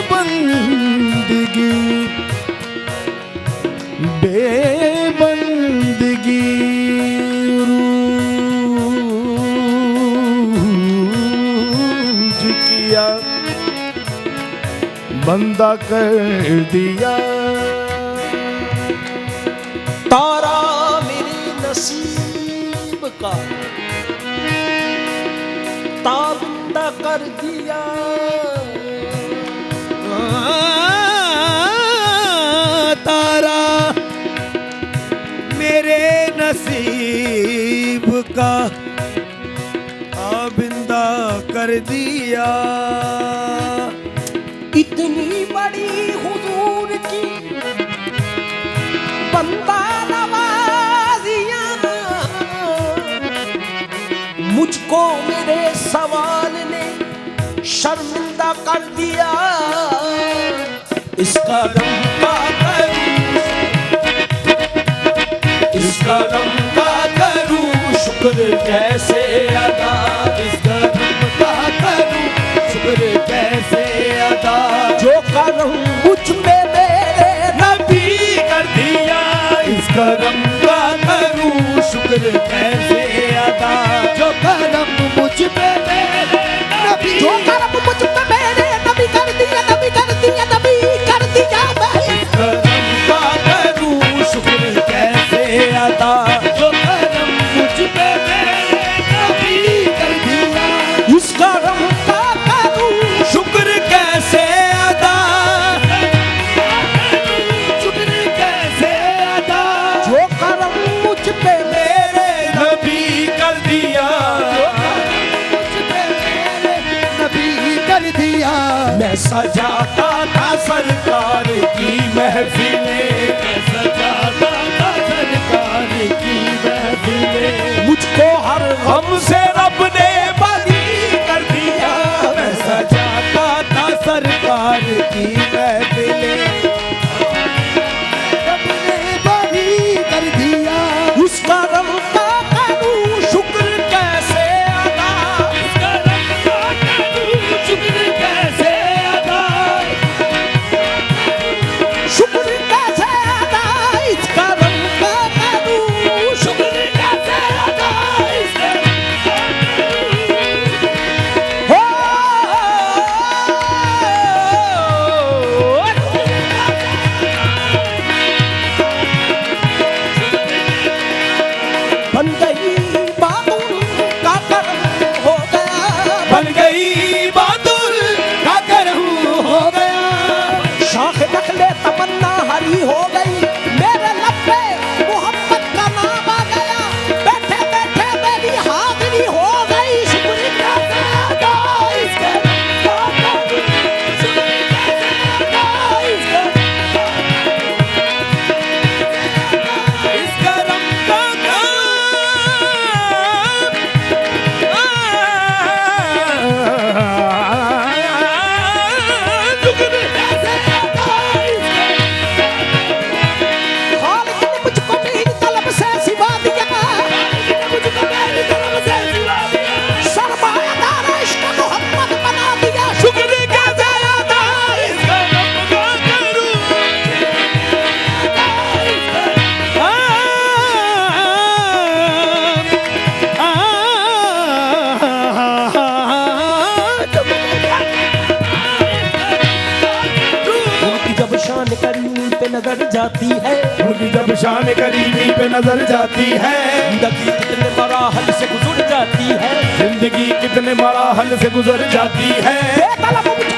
बेबंदगी बेबंदगी उरूज किया, बंदा कर दिया। तारा मेरे नसीब का ताबंदा कर दिया। तारा मेरे नसीब का ताबंदा कर दिया। इतनी बड़ी हुजूर की बंदा नवाजियां, मुझको मेरे सवाल ने शर्मिंदा कर दिया। इसका रंग का करूं, इसका रंग का करूं शुक्र कैसे अदा। इसका रंग का करूं शुक्र कैसे अदा। जो करम मुझ में मेरे नबी कर दिया। इसका रंग का करूं शुक्र कैसे अदा। जो करम मुझ में मेरे नबी, जो करम मुझ में मेरे नबी कर दिया, नबी कर दिया, नबी कर दिया। इसका रंग का करूं शुक्र कैसे अदा। जो करम मुझ में मेरे नबी कर दिया। इसका रंग का करूं शुक्र कैसे अदा। शुक्र कैसे अदा। जो करम मुझ पे मेरे नबी कर दिया। मुझ पे मेरे नबी कर दिया। मैं सजाता था सरकार की महफिलें, मैं सजाता था सरकार की महफिलें। मुझको हर गम से रब ने बरी कर दिया। मैं सजाता था सरकार की महफिलें, रब ने बरी कर दिया। उसका रंग का करूं शुक्र कैसे अदा। उसका रंग का करूं शुक्र कैसे अदा। शुक्र कैसे अदा। इसका रंग का करूं शुक्र कैसे अदा। इसका हो बन गई बादुल का करम हो गया। बन गई बादुल का करम हो गया। शाख नखले तमन्ना हरी हो गई। मेरे लब पे मोहब्बत का नाम आ गया। बैठे बैठे मेरी हाजिरी हो गई। शुक्र कैसे अदा। इसका शुक्र कैसे अदा। इसका रंग का शुक्र कैसे अदा। शान करीमी पे नजर जाती है, उनकी जब शान करीमी पे नजर जाती है, जिंदगी कितने मराहल से गुजर जाती है, जिंदगी कितने मराहल से गुजर जाती है। बेतलब